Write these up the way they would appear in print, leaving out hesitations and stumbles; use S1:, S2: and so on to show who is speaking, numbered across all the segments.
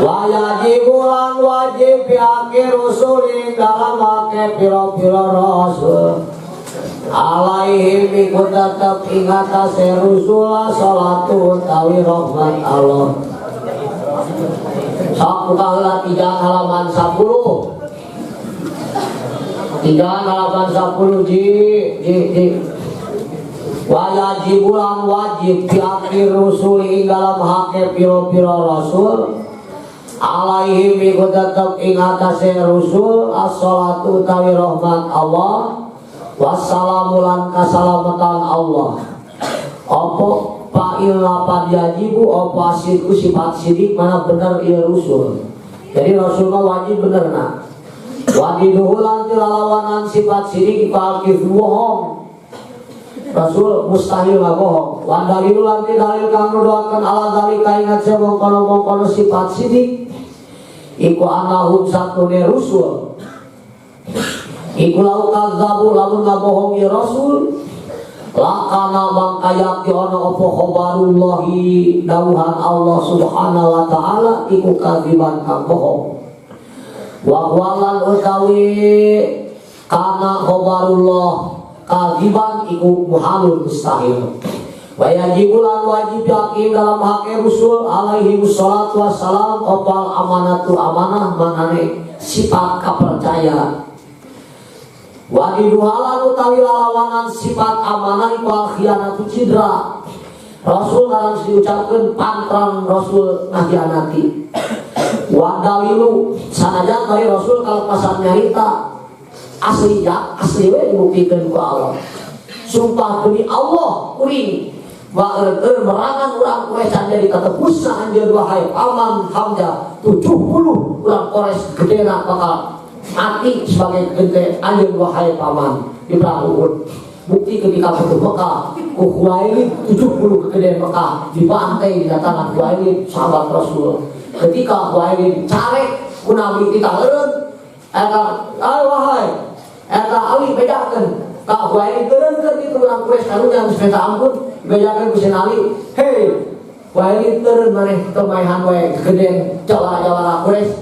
S1: wajibulan wajib akhir rusulin dalam make piro-piro rasul alaihim ikut tetap ingat rusulah salatu utawi rahmat Allah. Sok buka 3 halaman 10 ji wajibulan wajib akhir rusuli dalam hake piro-piro rasul alaihim ikut tetap ingatase rusul as-salatu utawi rahmat Allah wassalamulan kasalamatan Allah. Opo fa'il lapan yajibu opo asidku sifat sidik mana bener iya rusul. Jadi rasulnya wajib bener nak wajiduhulan tilalawanan sifat sidik ikakif bohong. Rasul mustahil gak bohong. Wandalilu lanti dalil kang nuduhaken ala dalika ingat saya mongkono sifat sidik iku anahum satune rusul iku lau kadzabu lamun ngabohong ya rasul lakana mangkayak di ono opo khobarullahi dawuhan Allah subhanahu wa ta'ala iku kadziban kang bohong wa walan utawi kana khobarullah kadziban iku muhalul mustahil. Wajibulan wajib yakin dalam hak Rasul alaihi wassalatu wassalam opal amanatul amanah manane sifat kepercayaan. Wajibulan utawi lawanan sifat amanah iku khianatu cidra. Rasul harus diucapkan pantran Rasul nghianati. Wadalilu sanajan dari Rasul kalau pasal nyarita asli we dibuktikan ku Allah. Sumpah demi Allah kuring merangan orang Quraisy jadi katepusna anjeun wahai paman Hamzah 70 orang Quraisy gedena bakal mati sebagai gede anjeun wahai paman di perang Uhud. Bukti ketika Futuh Mekah ku Khuwailid 70 gede Mekah dibantai di datangan Khuwailid sahabat Rasul. Ketika Khuwailid carek ku Nabi kita eureun eta wahai eta Ali bedakeun ka Khuwailid teureun itu urang Quraisy karunya geus minta ampun bejakan kusin Ali, hei, Khuwailid teureun maneh kemaihan wae gede jawara-jawara Quraisy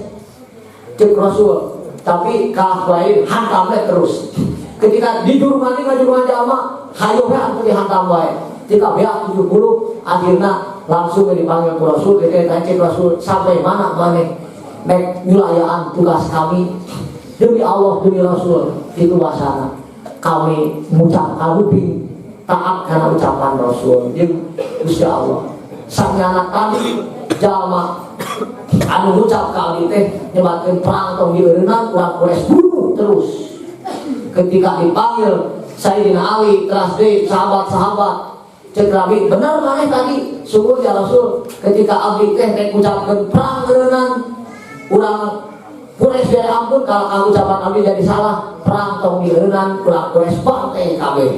S1: cek Rasul, tapi ka Khuwailid hantam terus. Ketika dijurmani ngajurman jalma, hayo we atuh dihantam wae. Ketika beak 70 akhirna langsung dipanggil ku Rasul, ketika cek Rasul sampai mana maneh nek nyulayaan tugas kami demi Allah demi Rasul itu wasana kami ngucap kabuping taat karena ucapan Rasul jeung Gusti Allah sangyanakan jalma anu ngucap kali teh nyebatkeun perang tong dieureunna urang Quraisy bunuh terus. Ketika dipanggil Sayyidina Ali teras deui sahabat-sahabat cek Nabi benar maneh tadi sungguh ya Rasul ketika abdi teh ngucapkeun perang eureunnan urang Quraisy biar ampun kalau kamu ucapan abdi jadi salah perang tong dieureunnan urang Quraisy bantai kabeh.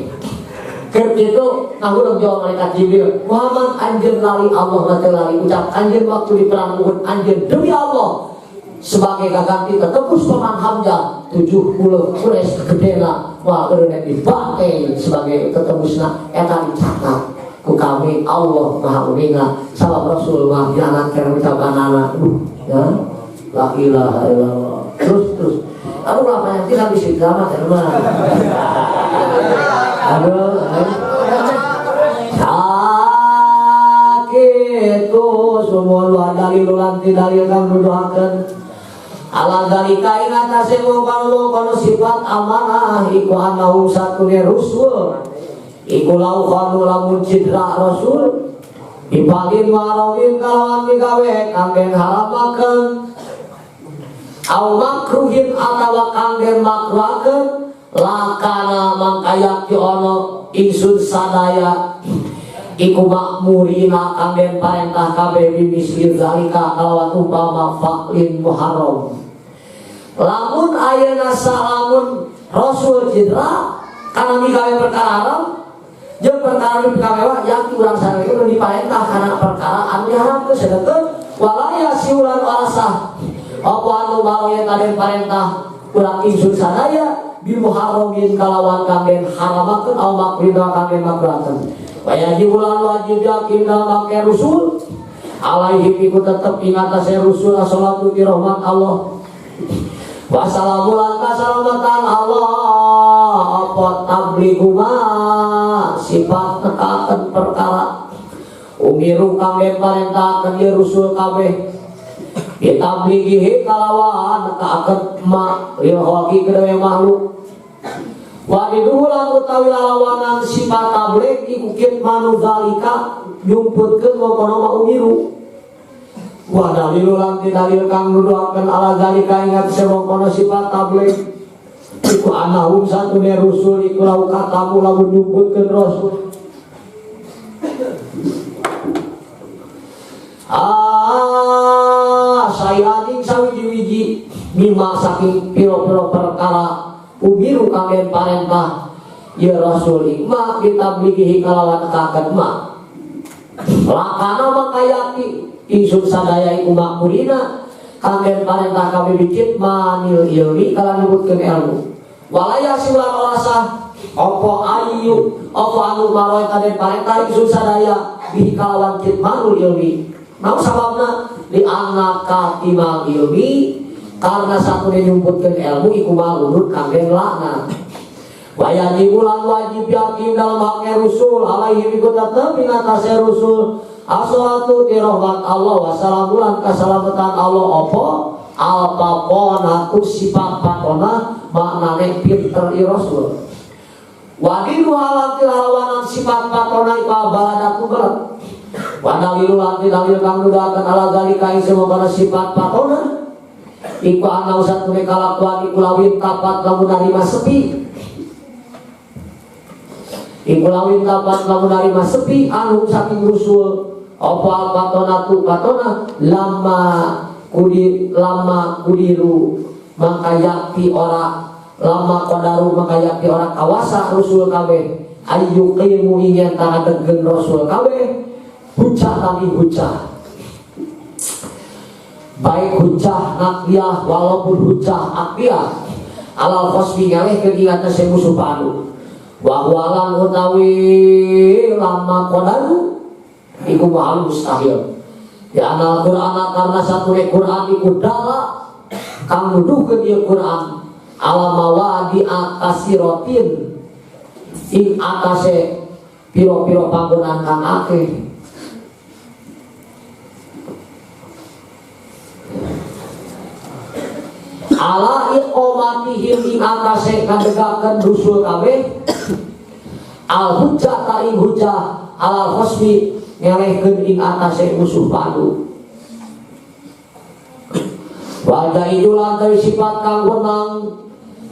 S1: Ketika aku jawab malaikat Jibril, Muhammad anjeun lali Allah nanti lali ucap anjeun waktu di perang Uhud anjeun demi Allah sebagai gaganti tetepus paman Hamzah 70 Quraisy gedena moal eureun dibantai sebagai tetepusna eta dicatat ku kami Allah Maha Uninga sabab Rasul mah dianatkeun ucapanana ya la ilaha illallah terus aku apa yang tidak bisa drama teman. Aduh, sakitu sumul dalil lanti dalil kang nuduhakeun ala dalika ing atase mongkon sifat amanah iku anahu satune rusul iku lau khanu lamun cidra Rasul dipalin warawin kalawan digawe kanggen haramakeun au makruhin atawa kanggen makruhakeun lakana mangkayak ti ono insun sadaya iku makmurina kanggen parentah kabeh bimisli zalika kalawan umpama faklin muharram. Lamun ayeuna salamun Rasul cidra kana migawe perkara haram jeung perkara pikawewa yang urang sadaya itu diparentah kana perkara anu diharamkeun sedengkeun walaya siulan warasah apa anu bae kaden parentah urang insun sadaya bi muharramin kalawan kanggen haramakeun au makrina kanggen makrakeun. Wajib bulan wajib yakin dalam make Rasul alaihi iku tetep ing atase Rasul salatu ti rahmat Allah wassalamu lan kasalamatan Allah apa tabliguma sifat tekaken perkara umiru kami parentaken ya Rasul kabeh itabligihi kalawan tekaken ma lil khalqi kedue makhluk wadiduhulan utawi lalawanan sifat tabligh iku kitmanu zalika nyumputkeun mongkona umiru wa dalilulan ti dalil kang nuduhaken ala zalika ingat semongkona sifat tabligh iku anahum satune rusul iku lau katamu lamun nyumputkeun rasul saya ating sawiji-wiji mimma saking piro-piro perkara umiru kalian parentah ya rasul ikma kita blikihi kalawan kaken ma lakana makayaki isun sadaya iku makulina kalian parentah kami bikin manil ilmi kalian nyebutkan ilmu walaya siulan orasa opo ayu opo anu maroy kalian parentah isun sadaya bihi kalawan kitmanul ilmi nah sababna di anak katimang ilmi karena satu nyumputkan ilmu iku malunut kalian lakna wajibulan wajib yakin dalam haknya Rasul alaihi iku tetep ing atase Rasul as-salatu ti rahmat Allah wassalamulan kasalamatan Allah apa alpapona tu sifat patona maknane pinter i Rasul wadidu halati halawanan sifat patona iku baladatu berat wadalilu lanti dalil kang nuduhaken ala zalika ing semana sifat patona iku ana usatune kalakuan iku lawin tapat lamun narima sepi iku lawin tapat lamun narima sepi anu saking Rasul apa patona tu patona lama kudiru maka yakti ora lama kodaru maka yakti ora kawasa Rasul kabeh ayu ilmu ingin tanah degen Rasul kabeh hujah tadi hujah baik hujah nakliyah walaupun hujah akliyah alal khosmi ngalih kegiatan semusuh padu wahwalan utawi lama kodaru iku mahal mustahil ya anal Qur'an karena satu Qur'an iku dala kang nuduhkeun ieu Qur'an ala mawadi akasirotin ing atase piro-piro panggonan kang akeh ala iqomatihim ing atase kadegaken rusul kabeh al hujjah ta ing hujjah al khosmi ngelehkeun ing atase musuh padu wada idulan dari sifat kang wenang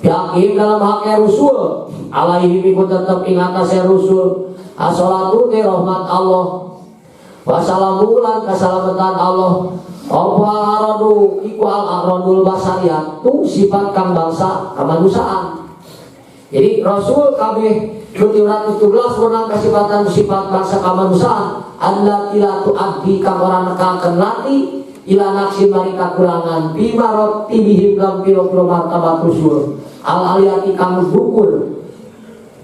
S1: yakin dalam haknya Rasul alaihi iku tetep ing atase Rasul as-salatu ti rahmat Allah wassalamu lan kasalamatan Allah apa al-aradu iku al-aradul basariyah tu sifat kang bangsa kemanusiaan jadi Rasul kabeh 717 menang kesifatan sifat bangsa kemanusiaan Allah tidak tuaddi kang ora nekaken lati ila naksi mari kakurangan bimarot tibihim lam piro-piro martabat Rasul al-aliyati kang dukur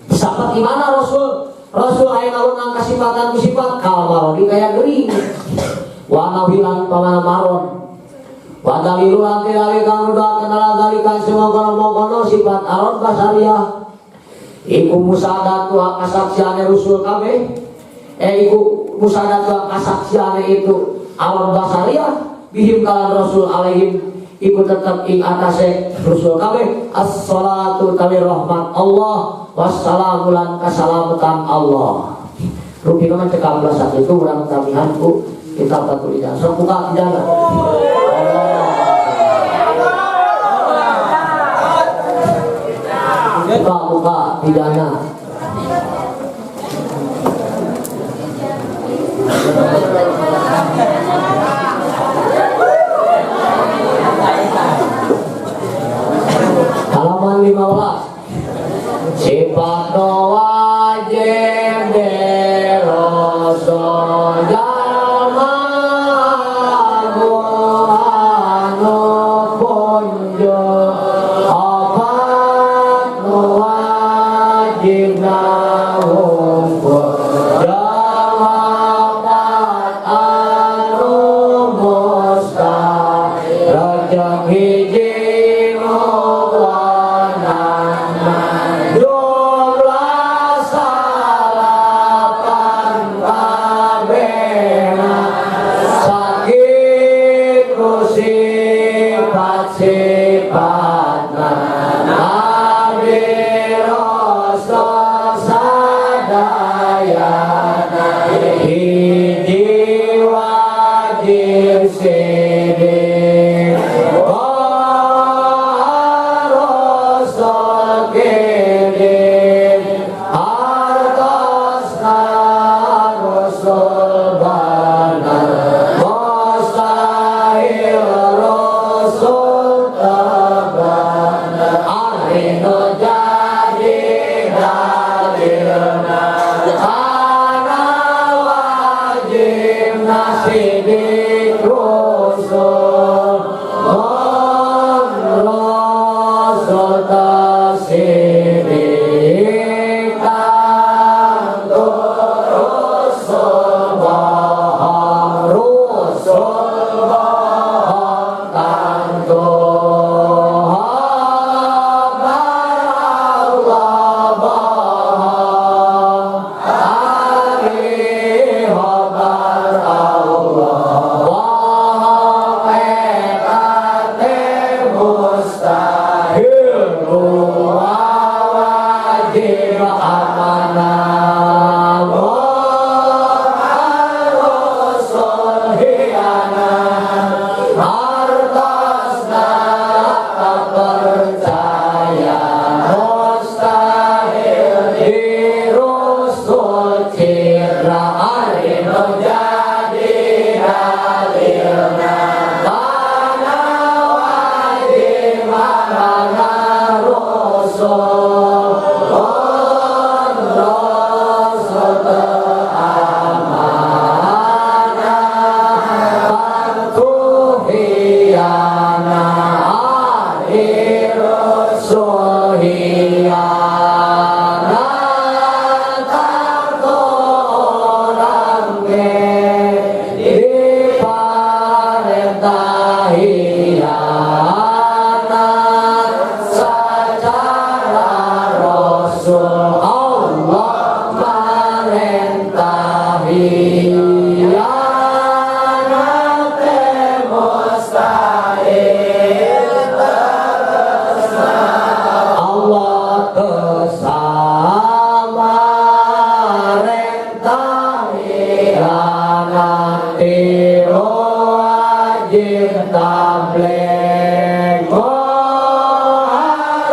S1: sahabat gimana Rasul aya menang kesifatan sifat kalmarodi kayak gering wa nawilan pamana maron wa dalilu lanti lali kang udah kenal dalikan semua kono sifat arad basariyah iku musadatu kasaksiane Rasul kabeh iku musadatu kasaksiane itu arad basariyah bihim kalan Rasul alaihim iku tetep ing atase Rasul kabeh as-salatu tawi rahmat Allah wassalamu lan kasalamatan Allah rugi kan cekap belas itu urang tamihanku kita patut ijazah so buka ijazah buka ijazah halaman 15 sifat wajib Rasul hiji wajib sidik rasul kirim hartosna rasul benar mustahil rasul terbenar arino jadi dalilna karena wajib nasidik rasul rasul tasidik tantu rasul bohong rasul bohong tantu Allah bohong hari hobar Allah bohong etate mustahil wajib amanah rasul hianat hartosna tak percaya mustahil dirusul citra arino jadi dalilna karena wajib amanah rasul rasul teramanah bantu hianat rasul hianat tantu orang diparentah hianat secara rasul Allah merentah hianat mustahil Allah kesama rentah hianat wajib tabligh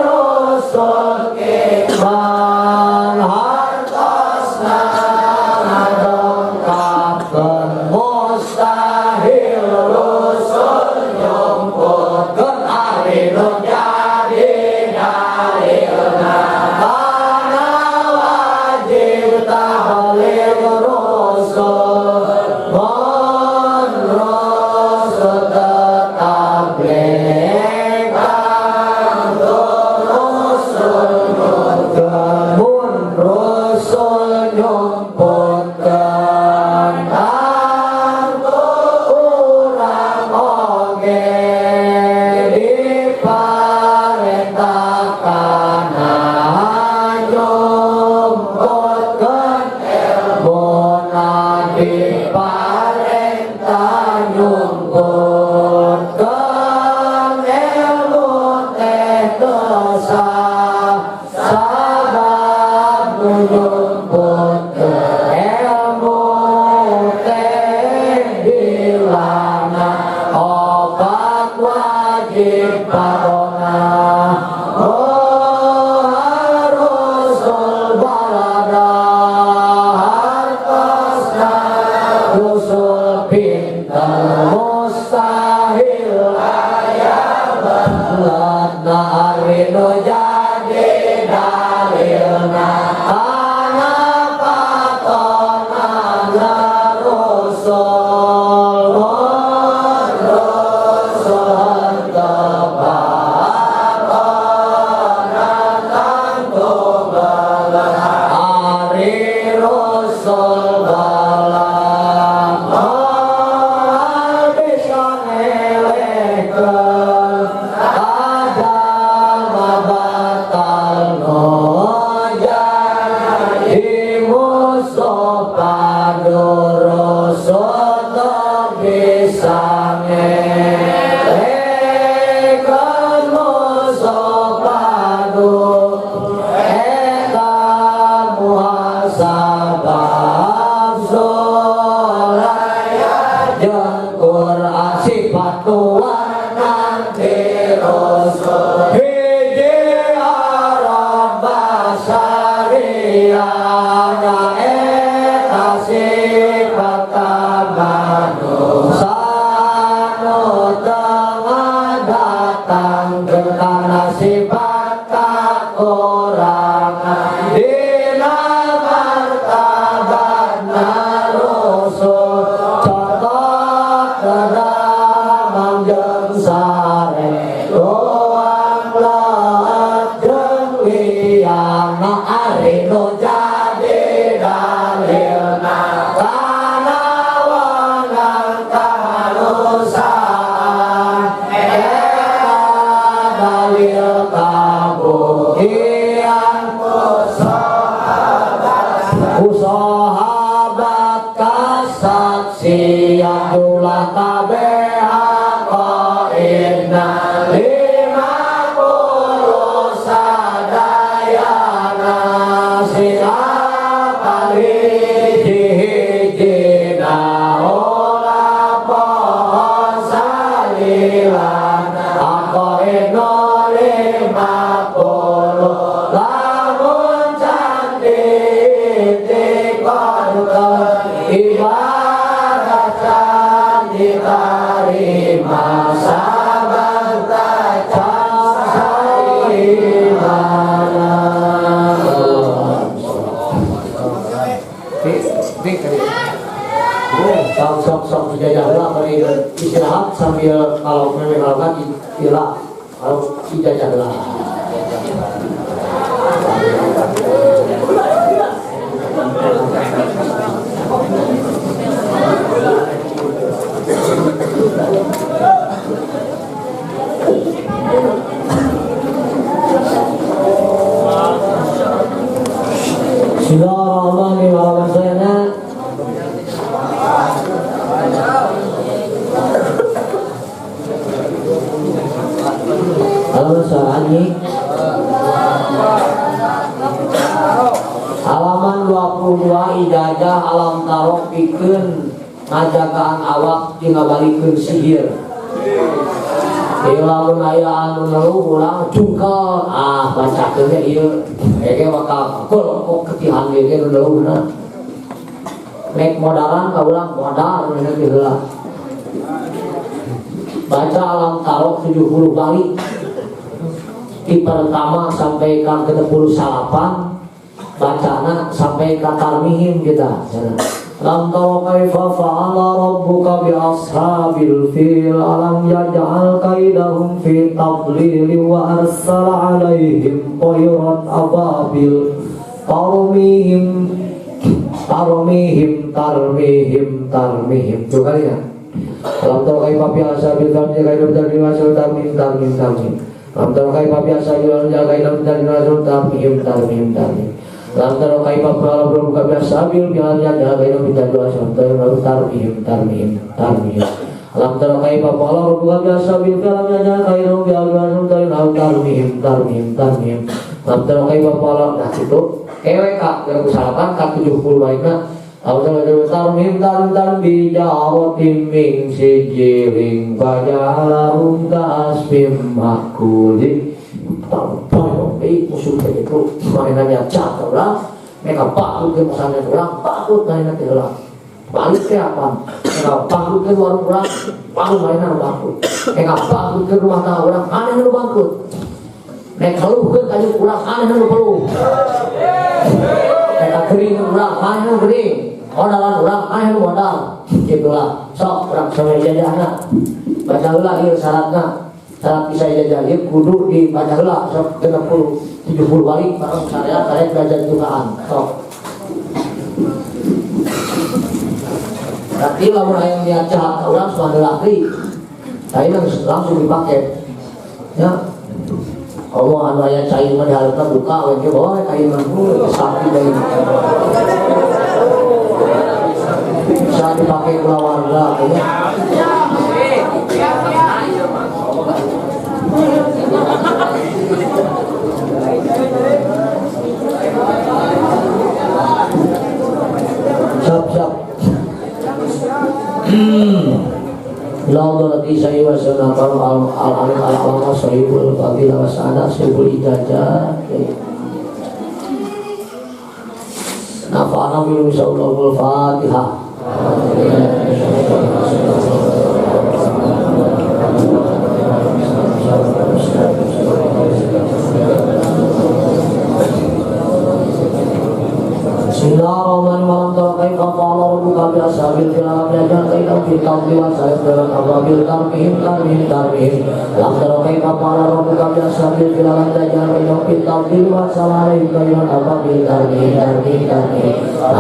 S1: rasul kiman hartosna dongkapkeun mustahil rasul nyumputkeun arino jadi dalilna karena wajib tabligh rasul rasul tabligh tantu rasul nyumputkeun rasul nyumputkeun tantu urang oge diparentahkan nyumputkeun ilmuna diparentah nyumputkeun ilmu teh dosa sabab nyumputkeun ilmu teh dilana obat wajib parona rasul balada hartosna rasul pintar mustahil aya belatna arino jadi dalilna kana patonana rasul rasul tepatona tantu belah hari rasul balang bisa nelehkeun ada batal noja musuh padu rasul bisa nelehkeun musuh padu eta muhasabah ibadatan diterima sabda sok ijazah lah istirahat sambil kalau memang istilah kalau ijazah lah. Bismillahirrahmanirrahim. Halaman 22 ijazah alam tarok pikeun ngajagaan awak jeung ngabalikeun sihir. Lamun aya anu ngeluh urang cungkel bacakeun ge ieu ege bakal kok ketihan ge ngeluhna. Nek modaran ka urang modal bener heula. Baca alam tarok 70 kali. Di pertama sampai ke 38 bacana sampai ke tarmihim kita. Lam tara kaifa fa'ala rabbuka bi ashabil fil alam yaj'al kaidahum fi tadlil wa arsala 'alaihim tayran ababil tarmihim tuh kali ya. Lam tara kaifa bi ashabil fil kaidahum tarmihim lam tara kaifa bi ashabil fil kaidahum tarmihim lam tara kaifa fa'ala rabbuka bi ashabil fil yaj'al kaidahum fi tarmihim lam tara kaifa fa'ala rabbuka bi ashabil fil yaj'al kaidahum fi tarmihim lam tara kaifa fa'ala. Nah itu EWK yang usahakan ke 70 baiknya tarmihim bijaratin min sijiling faja'alahum ka'asfim ma'kulin. Musuh itu mainannya jatuh orang mereka bakut ke masalahnya orang bakut mainan ke orang balik ke apa mereka bakut ke warung orang mainan bakut mereka bakut ke rumah tangga orang aneh lu bakut mereka keluh ke kayu orang aneh lu peluh mereka kering ke orang aneh lu kering modalan orang aneh lu modal gitulah sok orang sama ijazahna baca ulah ieu syaratna. Saat bisa ijazah kudu dibaca heula sok 70 balik bareng syariat belajar Quran sok. Berarti lamun aya niat jahat ka urang soal laki, ayeuna langsung dipake. Ya. Allah anu aya cair mah dihareupna buka we ge bawa cair mah sapi deui. Bisa dipakai kula warga ya. Siap. Laudati saya wasana kalau al-alim al-alama sahibul fadilah wasana sahibul ijazah. Nafa'ana bilu sa'ulahul fatihah. Bismillahirrahmanirrahim. Kaifa qala rabbuka bi ashabil fil yaj'al kaidahum fi tadlil wa sayfan ababil tarmihim lam tara kaifa qala rabbuka bi ashabil fil yaj'al kaidahum fi tadlil wa sayfan ababil tarmihim lam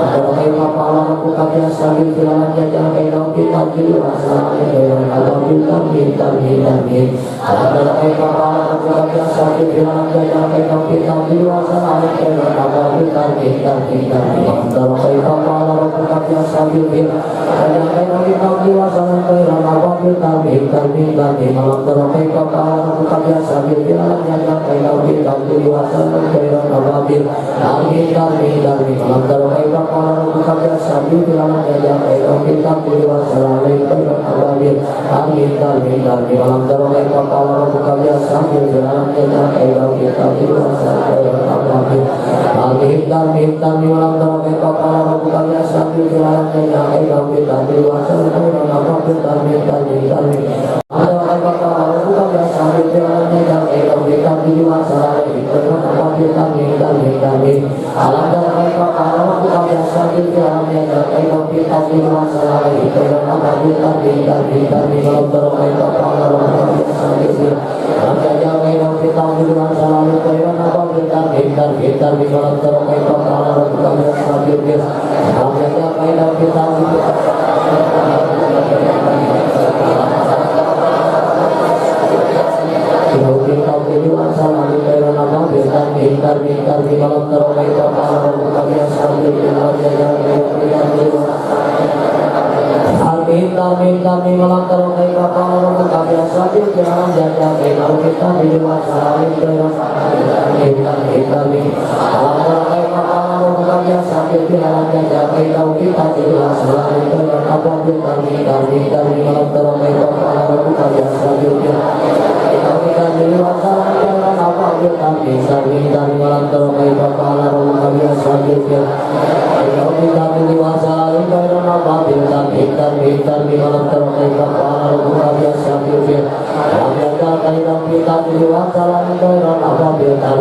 S1: tara kaifa qala rabbuka bi ashabil fil yaj'al kaidahum fi tadlil wa sayfan ababil tarmihim lam tara kaifa qala rabbuka bi ashabil fil yaj'al kaidahum fi tadlil wa sayfan ababil tarmihim lam tara kaifa qala rabbuka bi ashabil fil yaj'al kaidahum fi tadlil wa sayfan ababil tarmihim lam tara kaifa qala rabbuka bi ashabil fil yaj'al kaidahum fi tadlil wa sayfan ababil tarmihim lam tara kaifa qala rabbuka bi ashabil fil yaj'al kaidahum fi tadlil wa sayfan ababil ababil amin tarmin tarmin malam terokai kepala buka biasa jalan jalan kaidau kita biasa ababil amin tarmin tarmin malam terokai kepala buka biasa jalan jalan kaidau kita biasa ababil tarmin tarmin tarmin ada kepala buka biasa jalan jalan kaidau kita biasa ababil tarmin tarmin tarmin alam terokai kepala buka biasa jalan jalan kaidau kita biasa ababil tarmin tarmin tarmin malam terokai kepala buka biasa alam jalan kaidau kita biasa ababil tarmin tarmin tarmin malam terokai kepala buka biasa alam jalan kaidau kita kita tujuan selalu kairan apa bintar di malam terokai kepala buka biasa minta di malam terokai kepala buka biasa jalan jalan kalau kita di luar selalu kairan minta di malam terokai kepala buka biasa jalan jalan kalau kita di luar selalu kairan apa minta di malam terokai kepala buka biasa kita di luar selalu kairan apa minta di malam terokai kepala buka biasa kalau kita di luar selalu kairan apa minta di malam terokai kepala buka biasa kairan kita di luar selalu kairan apa minta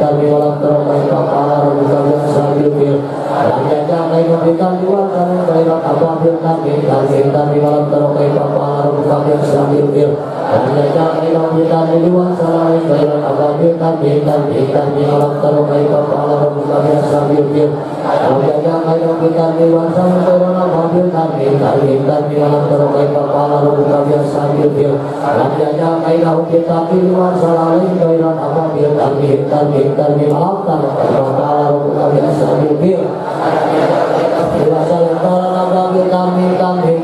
S1: di malam terokai kepala buka biasa kalau kita di luar selalu kairan apa minta di malam terokai kepala buka biasa kairan kita di luar selalu kairan apa minta di malam terokai kepala buka biasa kairan kita di luar selalu kairan apa minta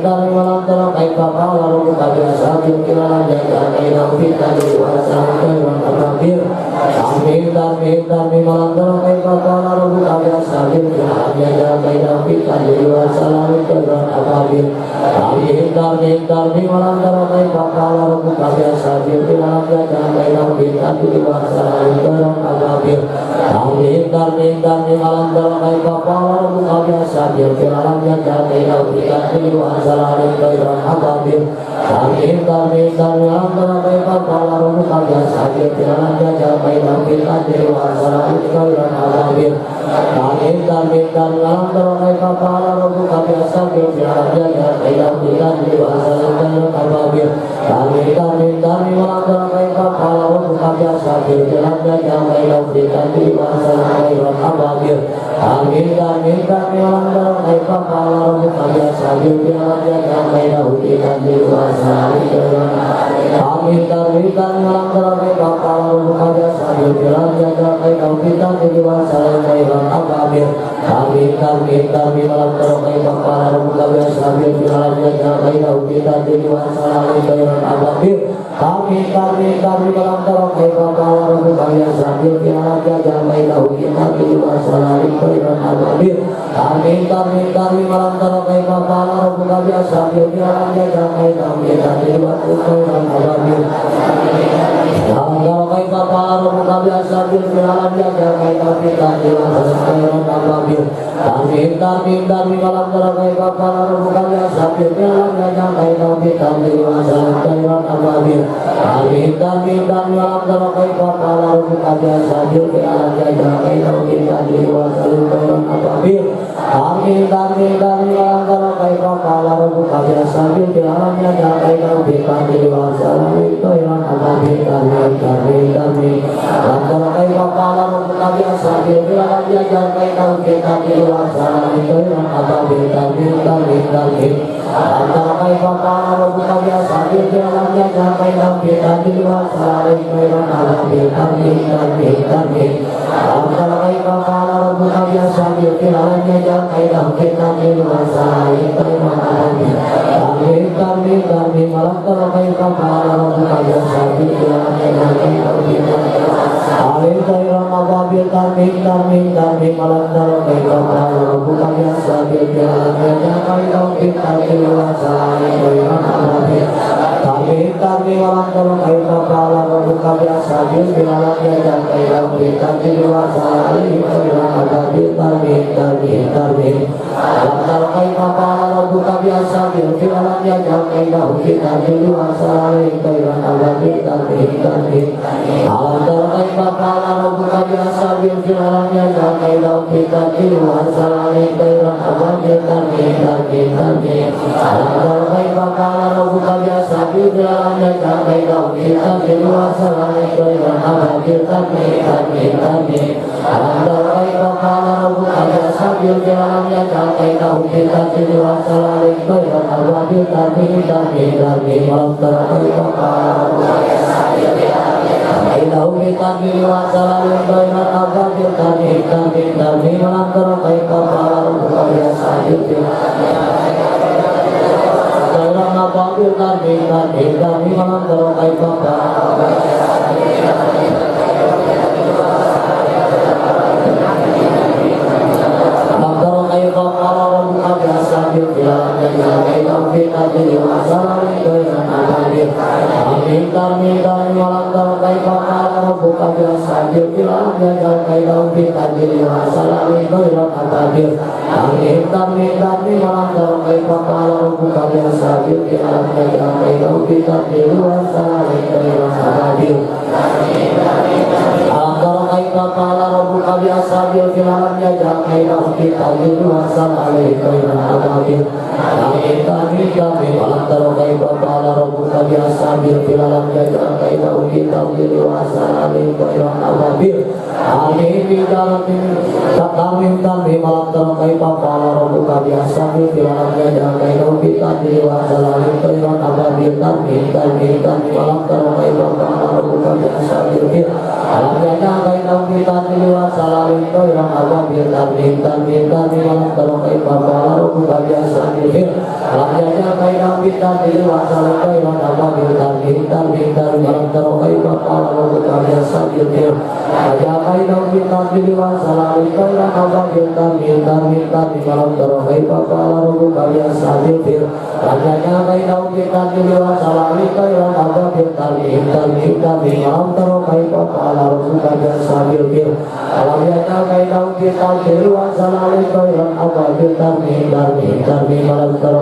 S1: di malam terokai kepala buka biasa kairan kita di luar selalu kairan apa minta di malam terokai kepala buka biasa kairan kita di luar selalu kairan apa minta di malam terokai kepala buka biasa malam terokai kepala buka biasa Amin malam terokai kepala buka biasa kita di luar selalu kairan ababil Amin malam terokai kepala buka biasa kita di luar selalu kairan ababil Amin malam terokai kepala buka biasa kita di luar selalu kairan ababil Amin malam terokai kepala buka biasa kita di luar selalu kairan ababil Amin malam terokai kepala buka biasa kita di luar selalu kairan ababil Amin malam terokai kepala buka biasa kita di luar selalu kairan ababil Amin malam terokai kepala buka biasa kita di luar selalu kairan Amin malam terokai kepala buka biasa kita di luar selalu kairan ababil Amin malam terokai kepala buka biasa kita di luar selalu kairan ababil Amin malam terokai kepala buka biasa kita di luar selalu kairan ababil Amin malam terokai kepala buka biasa kita di luar kairan ababil terokai kepala buka biasa kita di luar kairan ababil Amin malam terokai kepala buka biasa kita di luar kairan ababil Amin malam terokai kepala buka biasa kita di luar kairan ababil Amin malam terokai kepala buka biasa kita di luar kairan ababil Amin terokai kepala buka biasa kita di luar kairan ababil terokai kepala buka biasa kita di luar kairan ababil terokai kepala buka biasa kita di luar kairan ababil Amin malam terokai kepala buka biasa kita Amin kairan ababil ababil bialamnya kami daun kita diwasai koiran ababil kami walang tolong air kepala membuka biasa bil bialamnya kami daun kita diwasai koiran ababil kami walang tolong air kepala membuka biasa bil bialamnya kami daun kita diwasai koiran ababil kami walang tolong air kepala membuka biasa bil bialamnya kami daun kita diwasai koiran ababil kami walang tolong air kepala membuka biasa bil bialamnya kami daun kita diwasai koiran ababil kami walang tolong air kepala membuka biasa bil bialamnya kami daun kita diwasai koiran ababil kami walang tolong air kepala membuka biasa bil bialamnya kami daun kita diwasai koiran ababil kami walang tolong air kepala membuka biasa bil bialamnya koiran ababil kami walang tolong air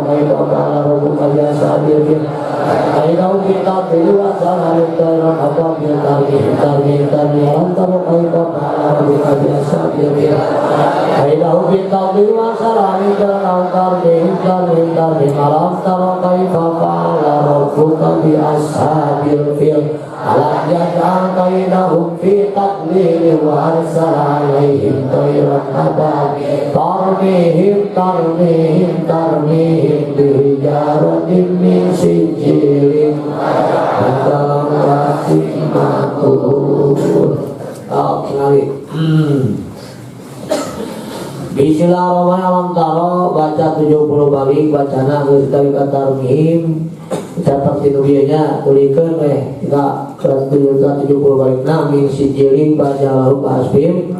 S1: kepala Bismillahirrahmanirrahim. Baca 70 balik bacana geus dari kata tarmim catat di nubianya tulikeun we kita 70 balik min sijilin baca lahu asbim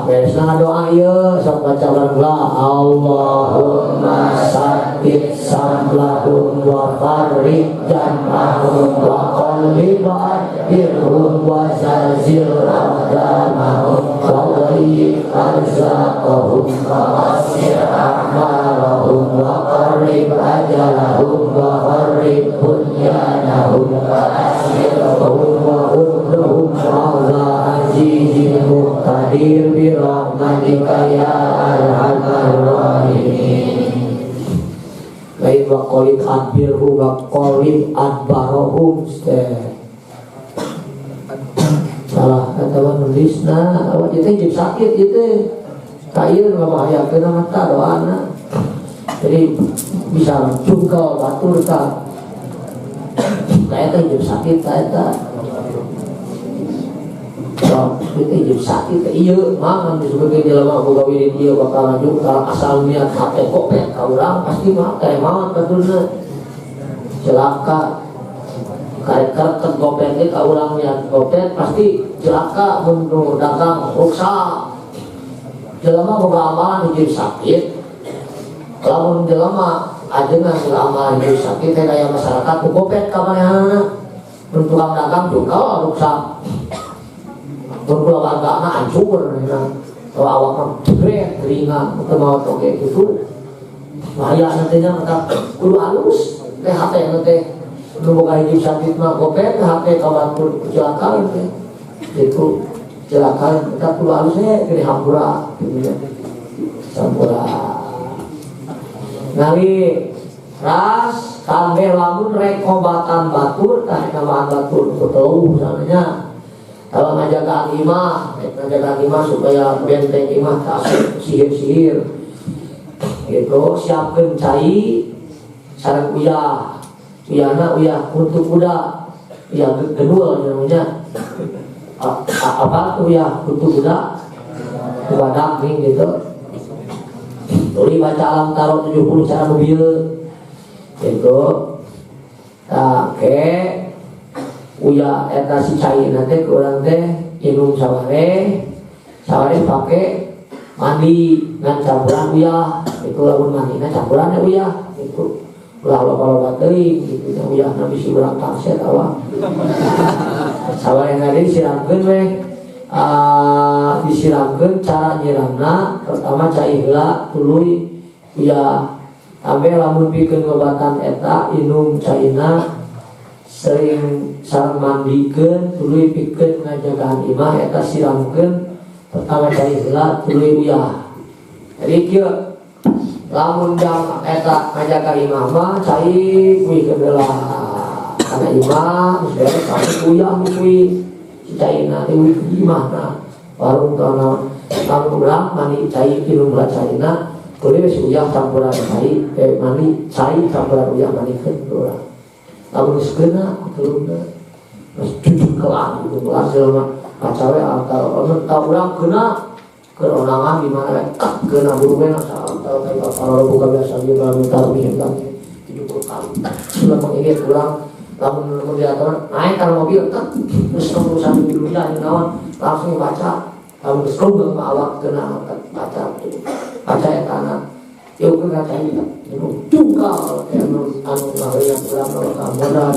S1: beresna doa ieu sok baca barenglah Allahumma sabbit samlahum wa farrij jam'ahum wa qallib adirhum wa zalzil aqdamahum wa ghayyib arzaqahum wa asir a'malahum wa qarrib ajalahum wa qarrib bunyanahum wa asirhum wa udhum wa azizil muqtadir bi rahmatika ya arhamar rahimin. Baik wa qalib adbirhu wa qalib adbarahum. Salah kata nulisna awak itu jib sakit gitu kayu ngabahayakeun mata doana jadi bisa cungkel batur ta kayak jib sakit kayak so itu jib sakit iya mangan disebutkan jelema boga wirid ieu bakal maju kalau asal niat hate kopet ka urang pasti mah kayak maot baturna celaka kayak kerket gopet ke ulang niat gopet pasti celaka menurut dagang ruksa jelema boga amalan hiji sakit lamun jelema ajeuna selama hidup sakit teh daya masyarakat kopet ka manehna mun tukang dagang juga rusak mun kula wargana hancur kalau awakna jebret ringan teu mau oge kitu bahaya nantinya mata kudu halus teh hate teh nu boga hidup sakit mah kopet hate kawanpun kecelakaan teh itu kecelakaan kita kudu halus gede hampura gitu ya hampura ngali ras tambah lamun rek obatan batur tah namaan batur betul misalnya kalau ngajaga imah supaya benteng imah tak sihir-sihir gitu siapkan cai sareng uyahna untuk kuda uyah gedul namanya apa tuh uyah untuk kuda badak nih gitu tuli baca alam tarot 70 cara mobil gitu uyah eta si cai nanti kurang teh inum saware pake mandi ngan campuran uyah itu lamun mandi ngan campuran uyah itu ulah loba-loba teuing gitu nya uyah nabi si urang tangset awak saware ngade disiramkeun we disiramkeun cara nyiramna pertama cai heula tuluy uyah ambe lamun pikeun ngobatan eta inum caina sering sareng mandikeun tuluy pikeun ngajagaan imah eta siramkeun pertama cai heula tuluy uyah jadi kieu lamun jam eta ngajaga imah mah cai kuy heula kana imah geus beres sampe uyah kuy si caina teh imah na warung kana lamun urang mani cai inum caina tuluy si uyah campuran cai mani cai campuran uyah manikeun urang lamun geus keuna turunna geus jujur kelan gitu kelan jelema kacawe antara urang keuna keronangan di mana keuna burungna antara kalau buka biasa dia kalau minta lebih kan 70 kali sudah mengingat urang lamun diatur naik kalau mobil terus urusan dunia naon langsung baca lamun geus keung awak keuna baca eta yuk ke kaca ini tunggal anu ngaheuyan urang ka modal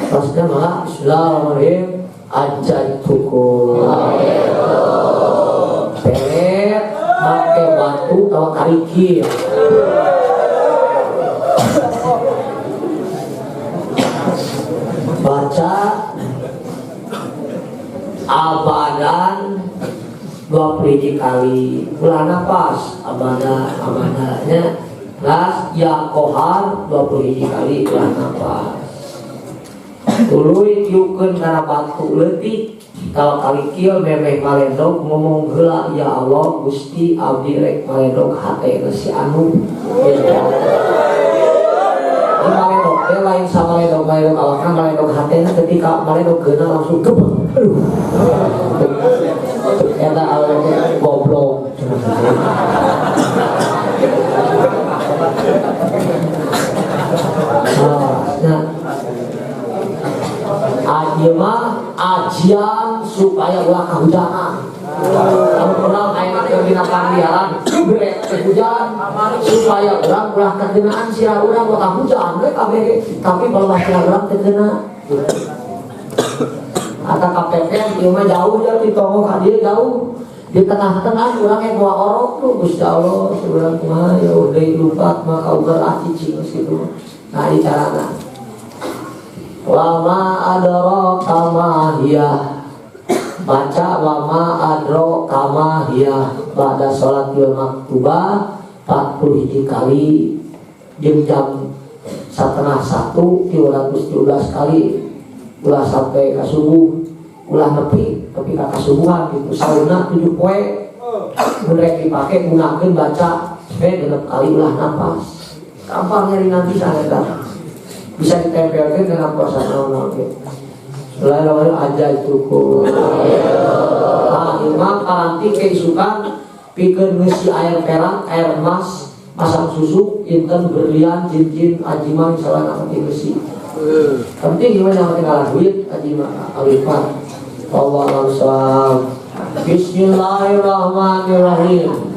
S1: Pasnya malah Bismillahirrahmanirrahim ajaitukum pelet make batu tawa karikir baca abadan 20 kali bulan nafas amanahnya ras yang kohar 20 kali bulan nafas tuluy tiupkeun kana batu leutik tawa kali kieu memeh malendog ngomong heula ya Allah Gusti abdi rek malendog hate si anu malendog teh lain sama malendog awakna malendog hatena ketika malendog geuna langsung gebeng eta awake goblok mah ajian supaya ulah kahujanan kamu kenal ayeuna keur dina pandiaran belet hujan supaya urang ulah kagenaan sirah urang bakal hujan we kabeh tapi balas sirah urang teu keuna ata kapepet ieu mah jauh ya ti tongo ka dieu jauh di tengah-tengah urang yang bawa orok tuh Gusti Allah urang kumaha ya deui lupa maka ugal cicing kitu nah di carana wama adraka ma hiya baca wama adraka ma hiya pada sholatil maktubah 41 kali jeung jam 12:30 317 kali ulah sampai ka subuh ulah nepi ka kasubuhan gitu sauna 7 poe mulai dipake gunakeun baca 6 kali ulah nafas gampang nyari nanti sana bisa ditempelkan dengan puasa naon gitu. Selain aja itu kok. Ah, imam karanti keisukan pikeun ngeusi air perak, air emas, pasang susu, inten berlian, cincin, ajiman misalnya nanti ngeusi. Penting gimana yang tinggal duit ajiman alifat. Allah Bismillahirrahmanirrahim.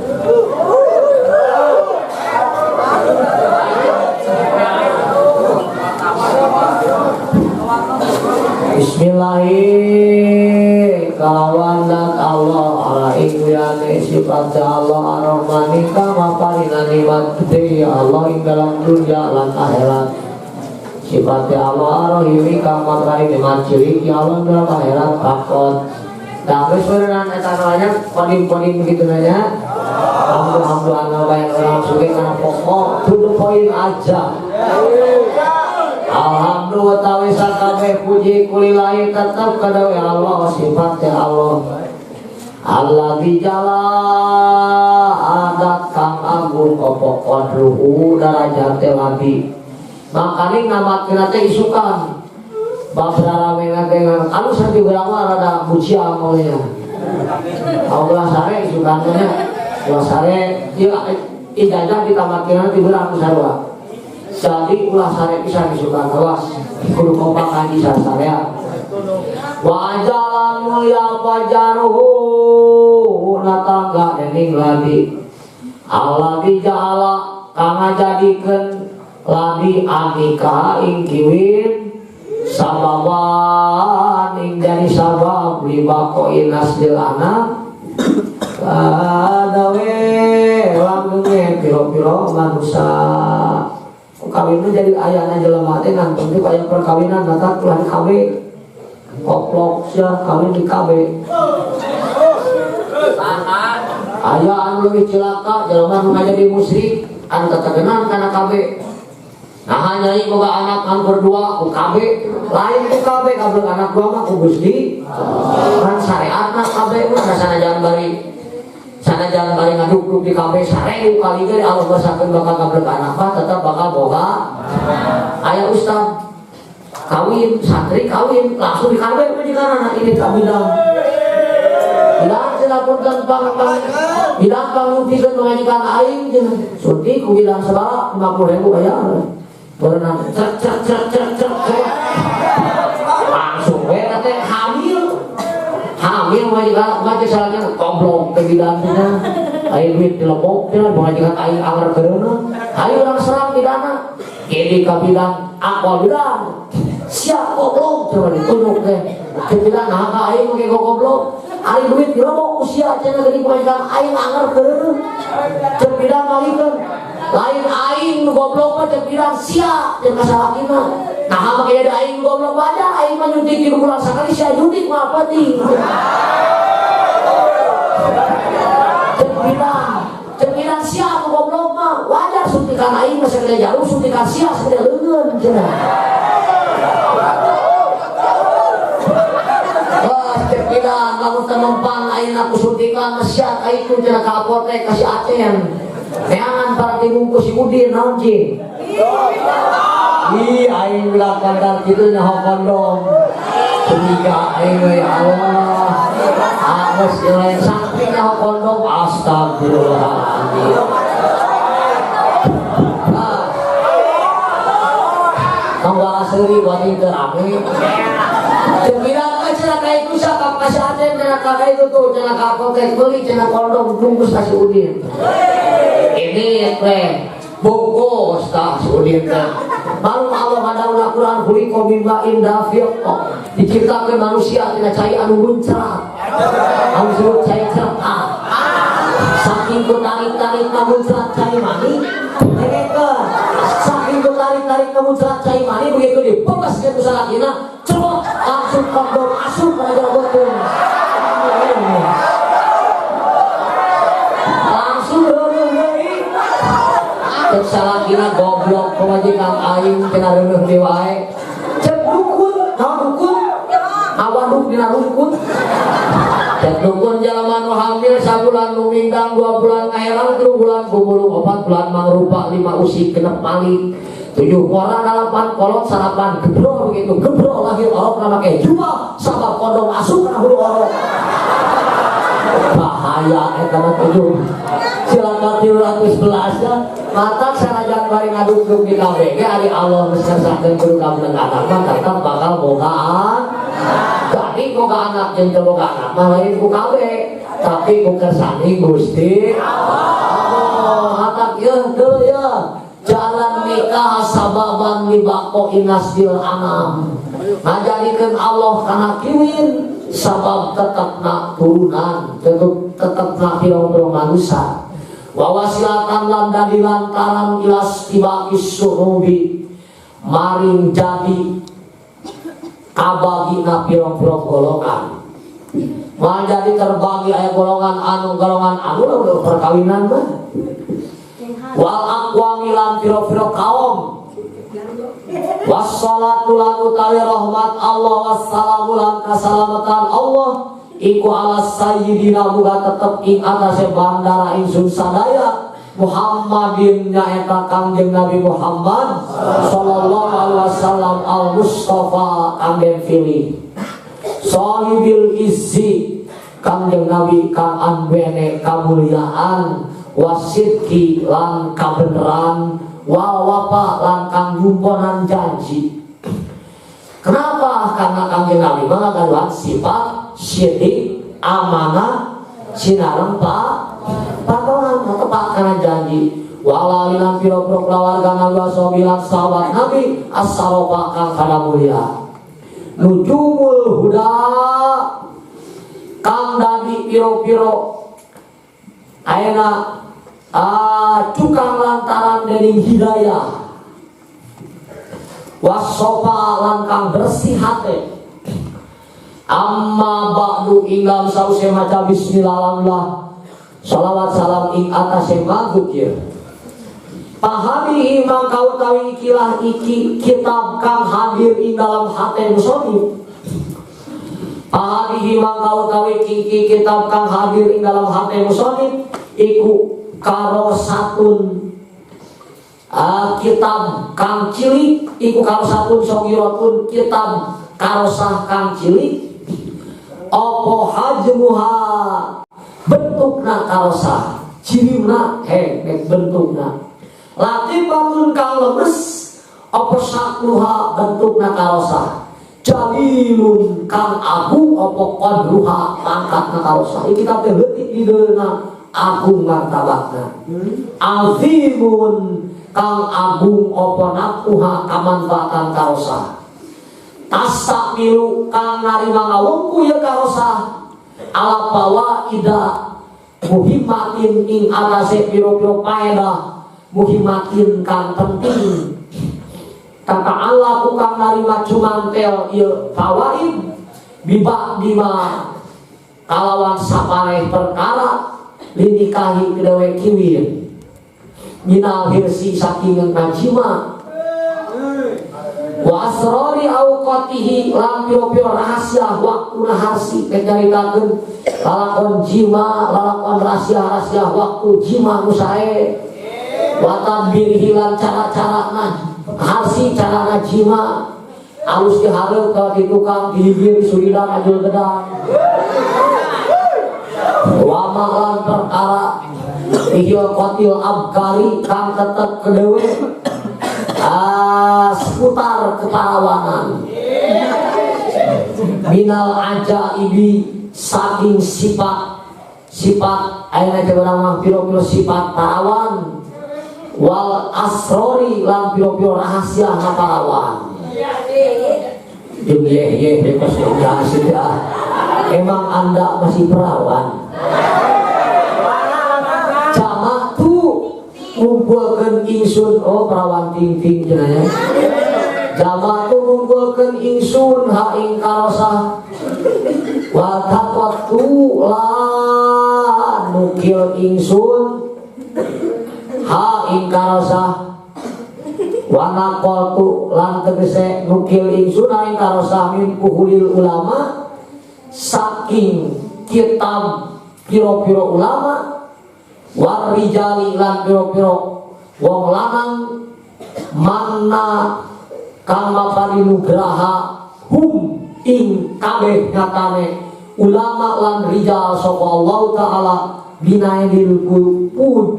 S1: Bismillahirrahmanirrahim. Kawandat Allah ala ingwiyane sifat Allah ar-Rahmani kama parina nikmat gede Allah ing dalam dunia lan akhirat. Sifat Allah ar-Rahimi kama parina nikmat cilik ya Allah dalam akhirat takut. Nah, terus beneran eta namanya kodim-kodim begitu nanya. Alhamdulillah banyak orang suka karena pokok to the point aja. Alhamdulillah tawisa kabeh puji kulillahi tetap kada ya Allah sifatnya Allah. Allah dijala adat kang agung kopok qadruhu darajat labi. Makanya ngamatkeun teh isukan. Bab rame dengan anu santi berapa rada mucia maunya. Allah sare isukannya. Allah sare ieu ijazah ditamatkeun ti berapa sarua. Jadi ulah sare bisa disukan awas kudu kompak kaji sarea wa ajalan mulia fajaruhu natangga dening ladi Allah dijala kang jadikeun ladi anika ing kiwin sababan ing jadi sabab libako inas dil anak adawe langgenge piro-piro manusia kawinnya jadi ayahnya jelema teh ngantung teh kayak perkawinan mata tuhan kawin koplok sia kawin di kawin ayah anu leuwih cilaka jelema nu jadi musyrik anu tetegenan kana kawin nah nyai boga anak anu berdua ku kawin lain ku kawin kabeh anak dua mah ku Gusti kan syariatna kawin mah sanajan bari sanajan bari ngaduk-duk di kabeh sareu kali ge Allah basakeun bakal kabrek anak mah tetep bakal boga aya ustaz kawin santri kawin langsung di kabeh majikanana ini kabidang bilang cenah punten pang bilang pangupikeun majikan aing cenah suntik ku bilang sabaraha 50.000 aya berenang cek langsung we teh hamil majikan salahnya goblok ke bidangnya ayo duit dileboknya majikan ayo anger kereuna ayo orang serang bidana jadi ke bidang akal bidang siap goblok coba ditunjuk deh ke bidang nah ayo pakai goblok ayo duit dilebok usia cenah geuning majikan ayo anger kereuna cek bidang malikeun lain aing goblok mah cek bidang sia cek masalahina nah makanya ada aing goblok wajar aing mah nyuntik di bulan sakali sia nyuntik mah apa ting cek bidang sia goblok mah wajar suntikan aing mah sakali jarum suntikan sia sakali leungeun cenah cek bidang lamun temempang aing aku suntikan sia aing ku cenah ka apotek kasih acen neangan para dibungkus si Udin naon cing ih aing bilang kandar kitu nyaho kondom curiga aing ya Allah agus yang santri nyaho kondom astagfirullahaladzim tanggal asli wani terame cembiran cenah ka itu sakap kasih aten cenah ka itu tuh cenah ka apotek beli cenah kondom bungkus kasih Udin ini bungkus tak Udin baru Allah ada Quran huliko mimba indah fiqh diciptakan manusia tidak cai anu muncrat anu disebut cai cerah saking ku tarik-tarik muncrat cai mani dengekeun saking ku tarik-tarik muncrat cai mani begitu dipegas ke salakina coba langsung kondom asup ka jabotun langsung cek salah kira goblok pemajikan aing kena reuneuh di wae cek dukun naon dukun awaduk dina dukun cek dukun jalema nu hamil sabulan nu minggang 2 bulan ngaherang 3 bulan gumulung 4 bulan mangrupa 5 usik genep malik 7 koran 8 kolot sarapan gebrol begitu gebrol lahir orok make jua sabab kondom asup kana hulu orok bahaya eta mah tujuh silakan 311 ya mata sanajan bari ngaduk-duk di KBG ari Allah geus ngesakeun kudu ka beneganan mah tetep bakal bogaan jadi baik boga anak jeung teu boga anak mah lain ku kabeh, tapi ku kersani Gusti Allah. Hatak ieu teu ya jalan nikah sababan libako inasdil anam. Ngajadikeun Allah kana kiwin sabab tetepna turunan, tetepna pirang-pirang manusia. Wa wasilatan lan dadi lantaran ilas tibaqis suhubi maring jadi kabagina pirang-pirang golongan. Mal jadi terbagi aya golongan anu perkawinan mah. Wal aqwami lan pira-pira kaum. Wassalatu lan utawi rahmat Allah wassalamu lan kasalamatan Allah iku ala sayyidina muga tetep ing atase bandara ingsun sadaya Muhammadin nyaeta Kangjeng Nabi Muhammad sallallahu alaihi wasallam al Mustafa kang den pilih sahibil izzi Kangjeng Nabi kang anbene kamuliaan wasidki lan kabeneran wal wafa lan kang nyumponan janji. Kenapa? Karena Kangjeng Nabi mengatakan sifat syirik amanah sinareng patoran tepat karena janji. Walalilan piro-piro keluarga Nabi asobilan sahabat Nabi as-sarofa kang kada mulia. Nujumul huda kang dadi piro-piro ayeuna cukang lantaran dari hidayah wasofa lan kang bersih hati amma ba'du ingam sause maca bismillah salawat salam ing atase mazukir pahami mangka utawi ikilah iki kitab kang hadir ing dalam hati musonib pahami mangka utawi iki kitab kang hadir ing dalam hati musonib iku karosatun kitab kang cilik iku karosatun sogiratun kitab karosah kang cilik opo hajmuha bentukna karosah cirimna bentukna latifatun kang lemes opo sakluha bentukna karosah jalilun kang agung opo qadruha pangkatna karosah iki kitab teh leutik di deuna agung martabatna azimun kang agung apa nakuha kamanfaatan karosah tasamilu kang narima ngawungku ya karosah ala fawaida muhimmatin ing atase piro-piro paedah muhimmatin kang penting kata Allah ku kang narima cumantel ieu fawaid bibak dima kalawan sapareh perkara linikahi kedewe kiwin minal hirsi saking najima wa asrori awqatihi lan piro-piro rahasia waktuna harsi kejaritakeun lalakon jima lalakon rahasia waktu jima musae wa tadbirihi lan cara-carana harsi carana jima alus dihareup ka di tukang dihibir suridan ajul gedang wa ma'lan perkara ihya qatil abkari kang tetep kedewe seputar keparawanan minal ajaibi saking sifat ayeuna teh urang mah piro-piro sifat parawan wal asrori lan piro-piro rahasia na parawan jeung ye bebas sudah emang Anda masih perawan jamak tuh ngumpulkan ingsun perawan ting-ting jenanya jamak tuh ngumpulkan ingsun ha ing karosah wakat waktu lah nukil ingsun ha ing karosah wanaqaltu lan tegese nukil ingsun ha ing karosah min puhulil ulama saking kitab piro-piro ulama warijali lan piro-piro wong lanang manna kang mapari nugraha hum ing kabeh nyatane ulama lan rijal sapa Allah taala binaidil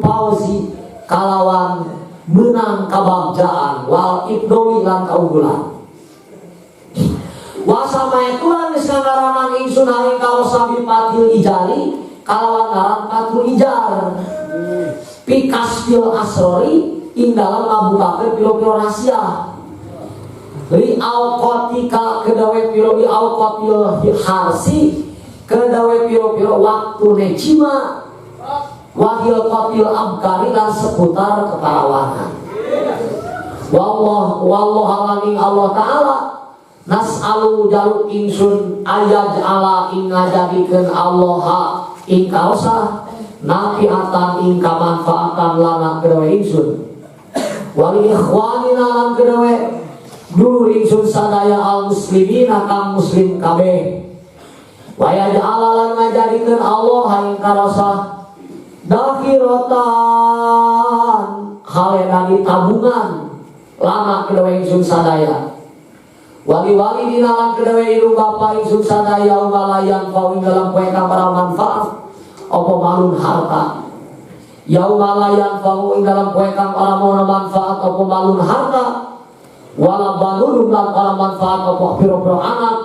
S1: pausi kalawan menang kabagjaan wal ibdoli lan kaunggulan Wasamaetulan geus ngaranan ingsun haring karosa bipatil ijari kalawan ngaran patul ijar. Pikastil asrori ing dalam ngabukakeun piro-piro rahasia. Li auqatika kedawe piro li auqatil harsi kedawe piro-piro waktu necima wahil qatil abkari lan seputar keparawanan. Wallahu'alamin Allah Ta'ala nas'alu jaluk ingsun ayat ala ing ngajadikeun Allah ing kaosa nafiatan ing kamanfaatan lana kedawe ingsun wali ikhwanina lan kedawe dulu ingsun sadaya al muslimina kang muslim kabeh wa yaj'ala lan ngajadikeun Allah ing kaosa dakhiratan halena di tabungan lana kedawe ingsun sadaya wali-wali dinalan kedawe ilu bapa ingsun sadaya umalayan kawin dalam poe kang manfaat apa malun harta yaumalayan kawin dalam poe kang ora manfaat apa malun harta wala banulun lan ora manfaat apa piro-piro anak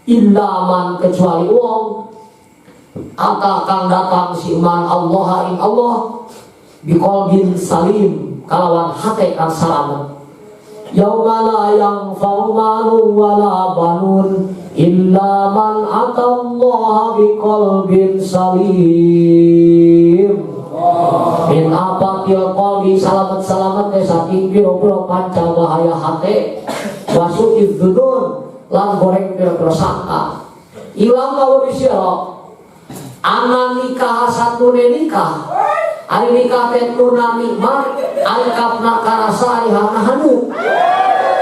S1: illa man kecuali wong ata kang datang si iman Allah ing Allah biqalbin salim kalawan hate kang salamet. Yauma la yanfa'u malun wala banun illa man atallaha biqalbin salim. In apatil qalbi salamet-salamet saking pira-pira panca bahaya hate wasu'id dzunun lan goreng pira-pira sangka. Ilang kawuri sira ana nikah satune nikah ari nikah teh tuna nikmat ari kapna karasa ari hana-hanu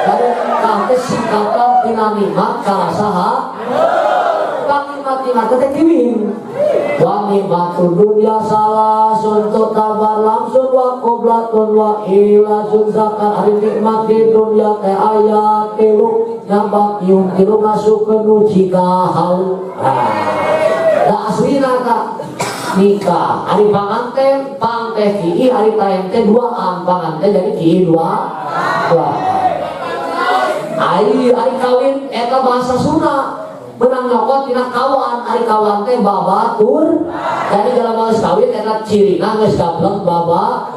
S1: dari nikah teh singkatan tina nikmat karasa nikmat teh kiwin wa nikmatun dunya salah suntuk tabar langsung wa qoblatun wa ilasun zakat ari nikmat di dunya teh ayat tilu nyambak yung tilu ngasukeun uji kahal da aslina ka nikah hari panganten pangteh kii hari taente duaan panganten jadi kii dua hari kawin eta bahasa Sunda benang nyokot tina kawan hari kawan teh babatur jadi dalam bahasa kawin eta cirina geus gablek baba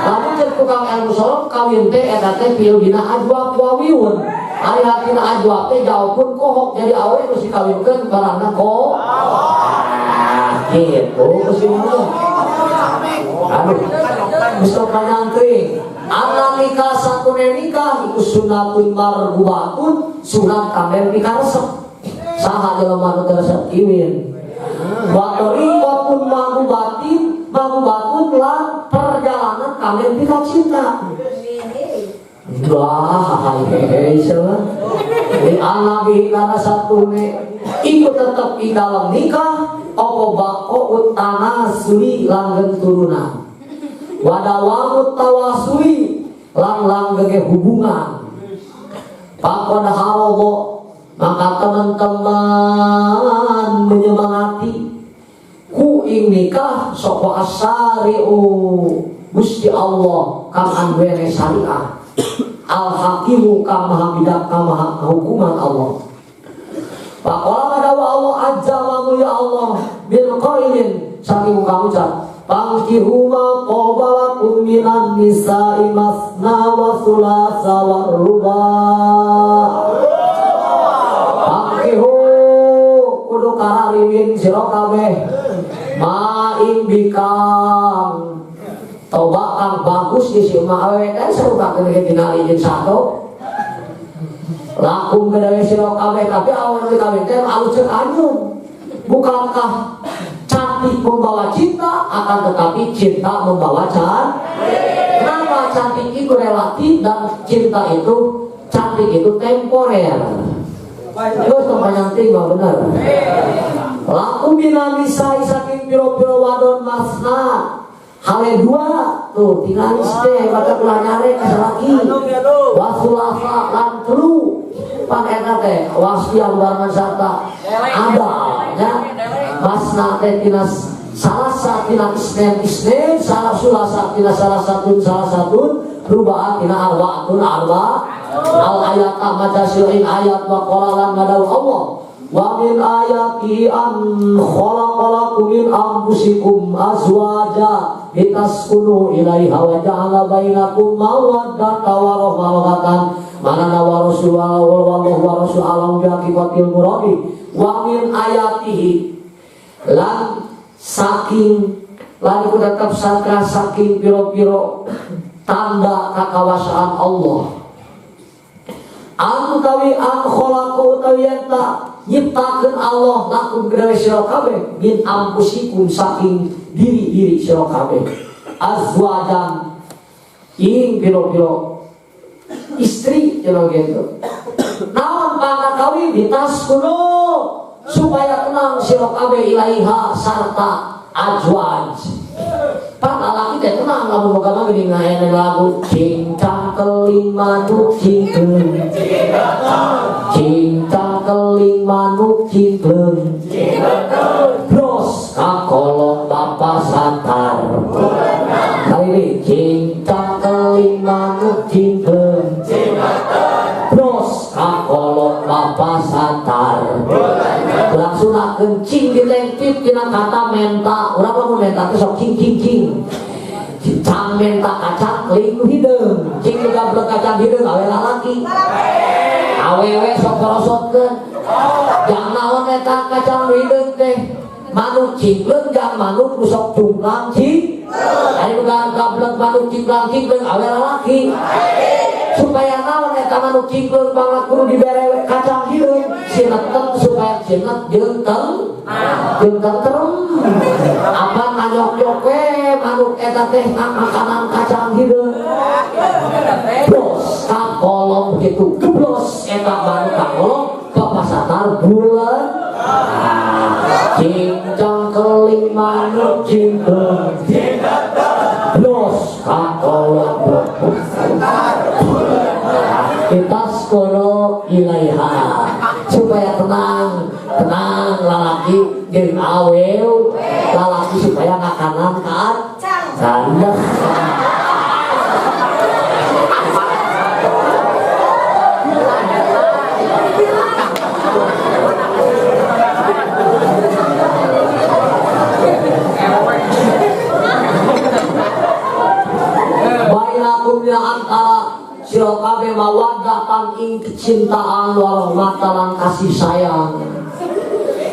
S1: lamun ceuk tukang ilmu solong kawin teh eta teh pieu dina ajwa wawiun hari hatina ajwa teh jauhpun kohok jadi awe geus dikawinkeun barangna ko gitu kesimpulan aduh Mustafa nyantri anak nikah satune nikah itu sunatun marbubatun sunat kamen nikah resep saha jelema nu teu resep kiwin wa tariqatun marbubatun lan perjalanan kamen nikah cinta wah hehehe salah di anak nikah satune ikut tetap di dalam nikah opo bako utana suri langgeng turunan wadawamut tawasui lang gege hubungan pakon harobo maka teman-teman menyemangati ku ing nikah soko asari'u Gusti Allah kang anwere syariah al hakimu kang maha bidak kang maha hukuman Allah. Pakola kadawa Allah azza wa mulia Allah bil qailin saking kamu ucap pangkihu ma qabalakum minan nisa'i masna wa thulatha wa ruba pangkihu kudu karariwin sira kabeh ma ing bikang toba kang bagus di si awe kan serupa kene tingali jeung sato lakum kedawe sira kabeh tapi awan kawin teh alus cek anyun bukankah cantik membawa cinta akan tetapi cinta membawa cantik kenapa cantik itu relatif dan cinta itu cantik itu temporer itu sepanjang tinggal benar lakum binamisai saking piro-piro wadon masna hale dua tuh tinggal istri kata pulang nyare kasih lagi wasulasa lan telu pan eta teh wasian barengan sarta ada ya masna teh tina salasa tina isnen salah sulasa tina salah satu rubaan tina arbaatun arba al ayata maca seuing ayat wa qalalan ngadawu Allah wa min ayati an khalaqalakum min anfusikum azwaja litaskunu ilaiha wa ja'ala bainakum mawaddatan wa rahmatan manana wa rasul wa rasul alam bi haqiqatil muradi wa min ayatihi lan saking lan iku tetep saking piro-piro tanda kakawasaan Allah utawi an khalaqu utawi enta nyiptakeun Allah lakum gawe sira kabeh min ampusikum saking diri-diri sira kabeh azwajan ing piro-piro istri cenah gitu naon pangkat kawin ditaskunu supaya tenang sira kabeh ilaiha sarta azwaj pak laki teh tenang lamun boga mah geuning ngaena lagu cinta keling manuk cingkeung cinta keling manuk cingkeung bros kakolong bapa satar kali ini cinta keling manuk cingkeung bros kakolong bapa satar langsung kencing dilengkit tina kata menta urang lamun menta teh sok cing cing cing cang menta kacang keling hideung cing juga blek kacang hideung awe lalaki awewe sok korosotkeun jang naon eta kacang hideung teh manuk cingleung jang manuk nu sok cungklang cing ari bukan gablek manuk cingklang cingleung awe lalaki supaya naon eta manuk cingleung banget kudu dibere kacang hideung sinetet supaya sinet jeung terem apa nganyok-nyok we manuk eta teh makanan kacang hideung bos kakolong begitu geblos eta manuk kakolong bapak satar bulan cincang keling manuk cingkeung blos kakolong kita sekolah ilaiha supaya tenang lalaki jeung awel lalaki supaya ngakanan kan canda bainakumnya antara sira kabeh mawaddatan ing kecintaan warahmatan lan kasih sayang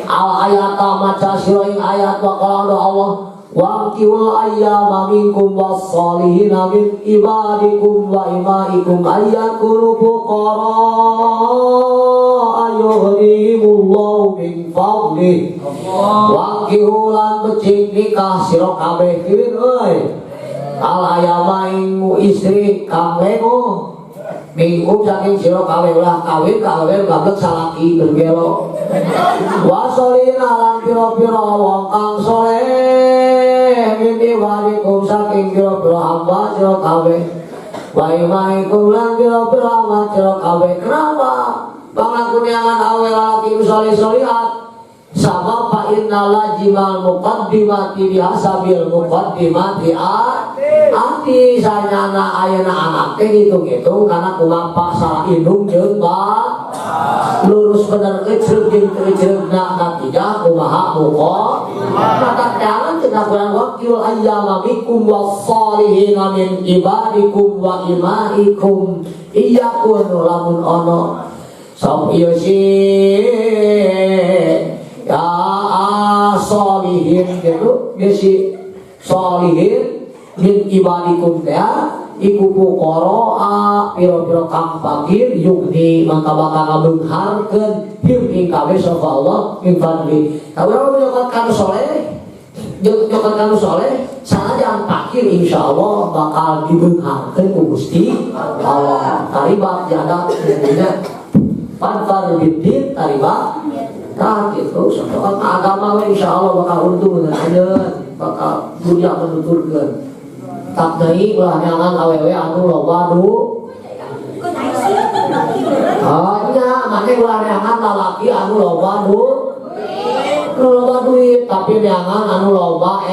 S1: al ayata maca sira ing ayat wa qala Allah wa qul ayyama minkum was-solihin min ibadikum wa imaikum ayyakunu fuqara ayyuhrimullahu min fadli wa qiulan becik nikah sira kabeh kiwin euy al ayama ing istri kang lego minggu saking sira kawe ulah kawin gablek salaki bergelo wasolina lan pira-pira wong kang saleh mimpi walikum saking pira-pira hamba sira kawe wa imaikum lan pira-pira hamba sira kawe kenapa pangakuniangan awe lalaki saleh-salihat sabab fa innal jimal muqaddimati bihasabil muqaddimati ati sanyana ayeuna anak teh hitung-hitung kana kumaha salah indung jeung ba lurus bener kecil jeung kecilna natijah kumaha muqa maka jangan cenah kurang wakil ayyama bikum was-solihin min ibadikum wa imaikum iyakun lamun ono sop ieu ya solihin gitu bisi solihin min ibadikum teh iku fuqara pira-pira kang fakir yugni mangka bakal ngabeungharkeun him ing kabeh sapa Allah min fadli kalau nyokot kanu soleh nyokot kanu soleh sanajan fakir insyaallah bakal dibeungharkeun ku Gusti Allah taribat jadak intinya panfar bidin taribat nah gitu, soal agama insyaallah bakal untung dengan ayeun, bakal dunia menuturkeun. Tak deui ulah nyangan awewe anu loba du. Nya mane ulah nyangan lalaki anu loba du. Loba duit tapi nyangan anu loba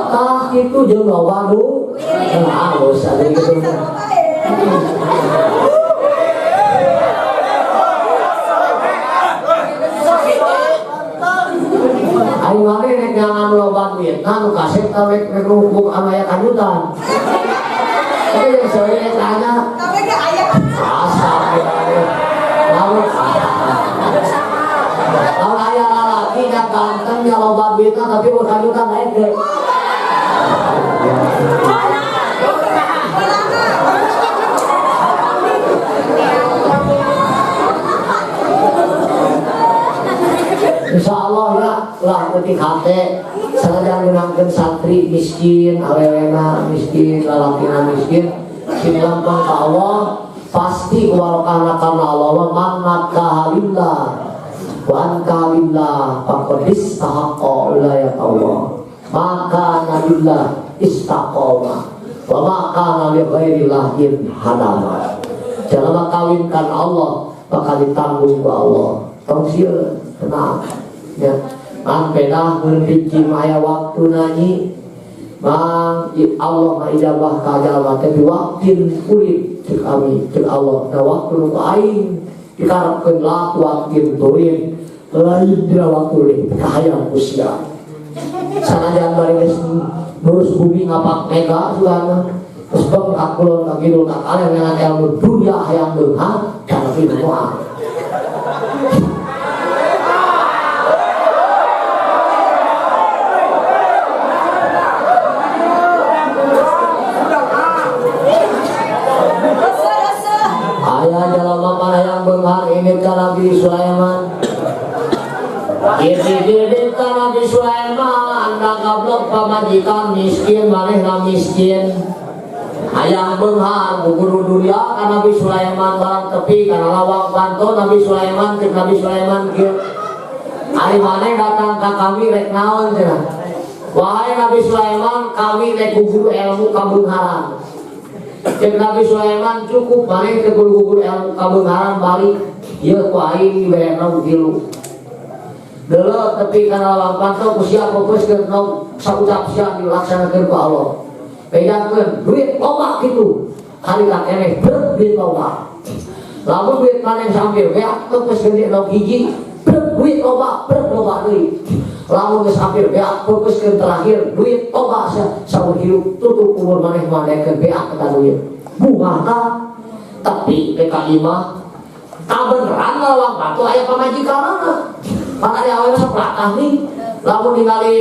S1: tah kitu jeung loba du. Nah, usah gitu. jangan loba duit nu kasep tawek rukuk anu aya kajutan. Tapi yang saya tanya tapi ge aya asal ya. Lamun aya lalaki yang ganteng nya loba duitna tapi kajutan naik ge. Insya Allah ya lah ketika hati sengaja menangkan santri miskin, awewena miskin, lalakina miskin sinilampang ke Allah pasti warokana karena Allah manat kahalillah wan kahalillah pakodis tahakko ulayat Allah maka nabillah istaqoma wa maka nabi ghairillah hadama jangan kawinkan Allah maka ditanggung ke Allah tongsil tenang ya mang pedah berpikir maya waktu nanyi mang Allah maijabah kajabah tapi waktin kulit cek kami cek Allah nah waktu nu aing dikarepkeun lah waktin turin lain dina waktu li kahayang usia sanajan bari geus ngurus bumi ngapak mega suana terus bengkak kulon ka kidul ka kalen dengan ilmu dunia hayang beunghang kana kitu moal. Ayah jalama mana yang benghar ini kan Nabi Sulaiman. Ini kan Nabi Sulaiman. Anda gablok pamajikan miskin, manehna miskin. Ayah benghar guguru dunia kan Nabi Sulaiman barang tepi karena lawak bantu Nabi Sulaiman ke Nabi Sulaiman kieu. Ari maneh datang ke kami rek naon cenah. Wahai Nabi Sulaiman kami rek guguru ilmu kabungharan. Cek Nabi Sulaiman cukup maneh ke guru-guru ilmu kabungharan balik ieu ku aing dibayarna kilu. Deuleu tepi kana lawang pantau ku sia fokuskeun nu saucap sia dilaksanakeun ku Allah. Pegakeun duit loba kitu. Kali ka keneh duit loba. Lamun duit maneh sambil beak fokuskeun di nu hiji duit loba deui. Lamun geus hampir beak fokuskeun terakhir duit loba saur hirup tutup umur maneh manehkeun beak ka duit. Bungahna tapi PKI mah kabeneran lawang batu aya pamajikanana. Pan ari awalna prakah nih. Lamun ningali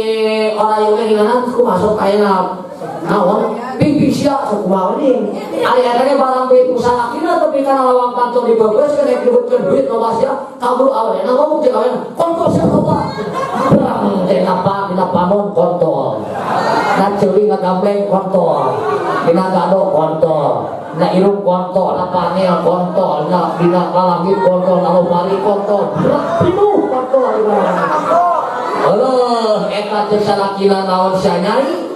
S1: orang yang ngingana ku masuk ayeuna naon pimpin sia kumaha nih. Ari eta barang duit usaha kina tapi kana lawang batu dibebeus kana dibeukeun duit loba sia kabur awalna ngomong cek awalna kontol sia loba. Teh apa dina panon kontol. Na ceuing ngagambleng kontol. Dina gado kontol. Na irung kontol, na panel kontol, na dina kalangit kontol, na lobari kontol. Pinuh kontol. Heuh, eta teh salakina naon sia nyari.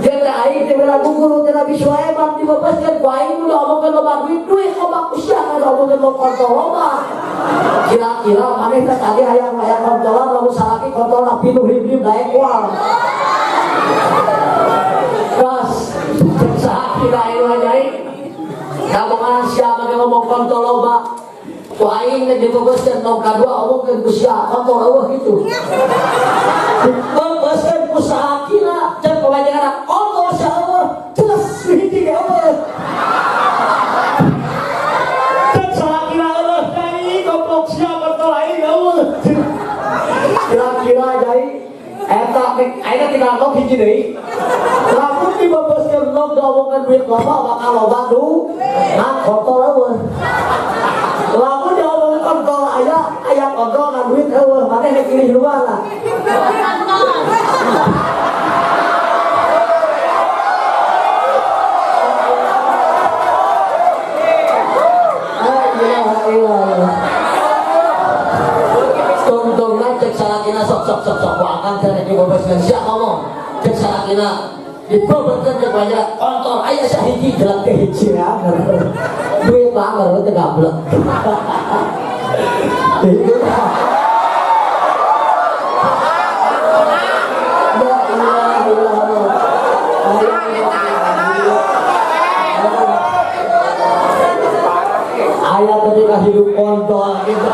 S1: Jadi aing teh bela guguru teh Nabi Sulaiman dibebaskeun ku aing udah omongkeun loba duit loba usia kana omongkeun loba kontol loba. Kira-kira maneh teh tadi hayang kontolan lamun salaki kontol na pinuh hib-hib daek kual. Terus sakira aing nyari kamongan siapa yang ngomong kontol loba ku aing teh dibebaskeun nu kadua omongkeun ku sia kontol eueuh kitu. Bebaskeun ku sakira can pamajikan kontol sia eueuh terus hiji ge eueuh. Can sakira eueuh deui goblok sia kontol aing eueuh. Kira-kira jadi eta ayeuna tinggal nok hiji deui. Lamun dibebaskeun nok ngomongkeun duit loba bakal loba nah kontol eueuh. Lamun diomong kontol aya kontol na duit eueuh maneh dipilih luar. Tungtungna cek salakina sok akan teh dibebaskeun sia ngomong cek salakina dibebaskeun cek aja kontol aya sahiji jelek teh hiji ya. Duit banget teh gablek. Ayah ketika hidup kontol kita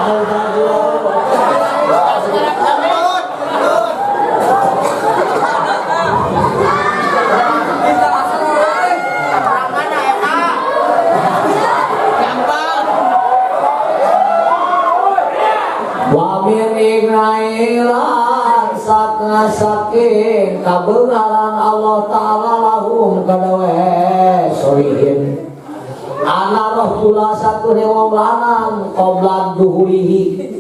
S1: wa min ignailan saking kabenaran Allah Ta'ala lahum kadawe solihin ana rohula satu wong lanang qoblan duhurihi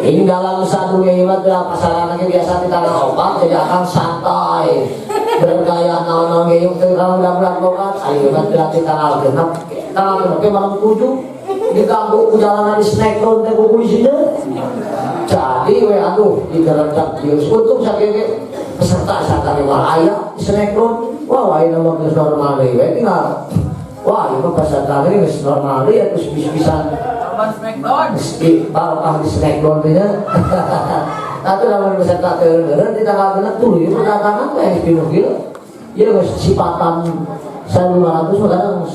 S1: ing dalam sadurunge ibadah adalah pasaran biasa di tanah obat jadi akan santai bergaya naon-naon ngeyung teu berat bogat ayo ibadah di tanah genep ke malam 7 diganggu perjalanan di snackdown teh ku polisinya jadi we aduh digerendak bios untung sakege peserta sakali war aya di snackdown wah ayeuna mah geus normal deui we tinggal wah itu peserta ini geus normal deui atuh bis-bisan barokah di snackdown teh nya atuh lamun peserta teu di tanggal genep tuh ieu datangan teh pinuh-pinuh ieu geus sipatan 1.500 mah kadang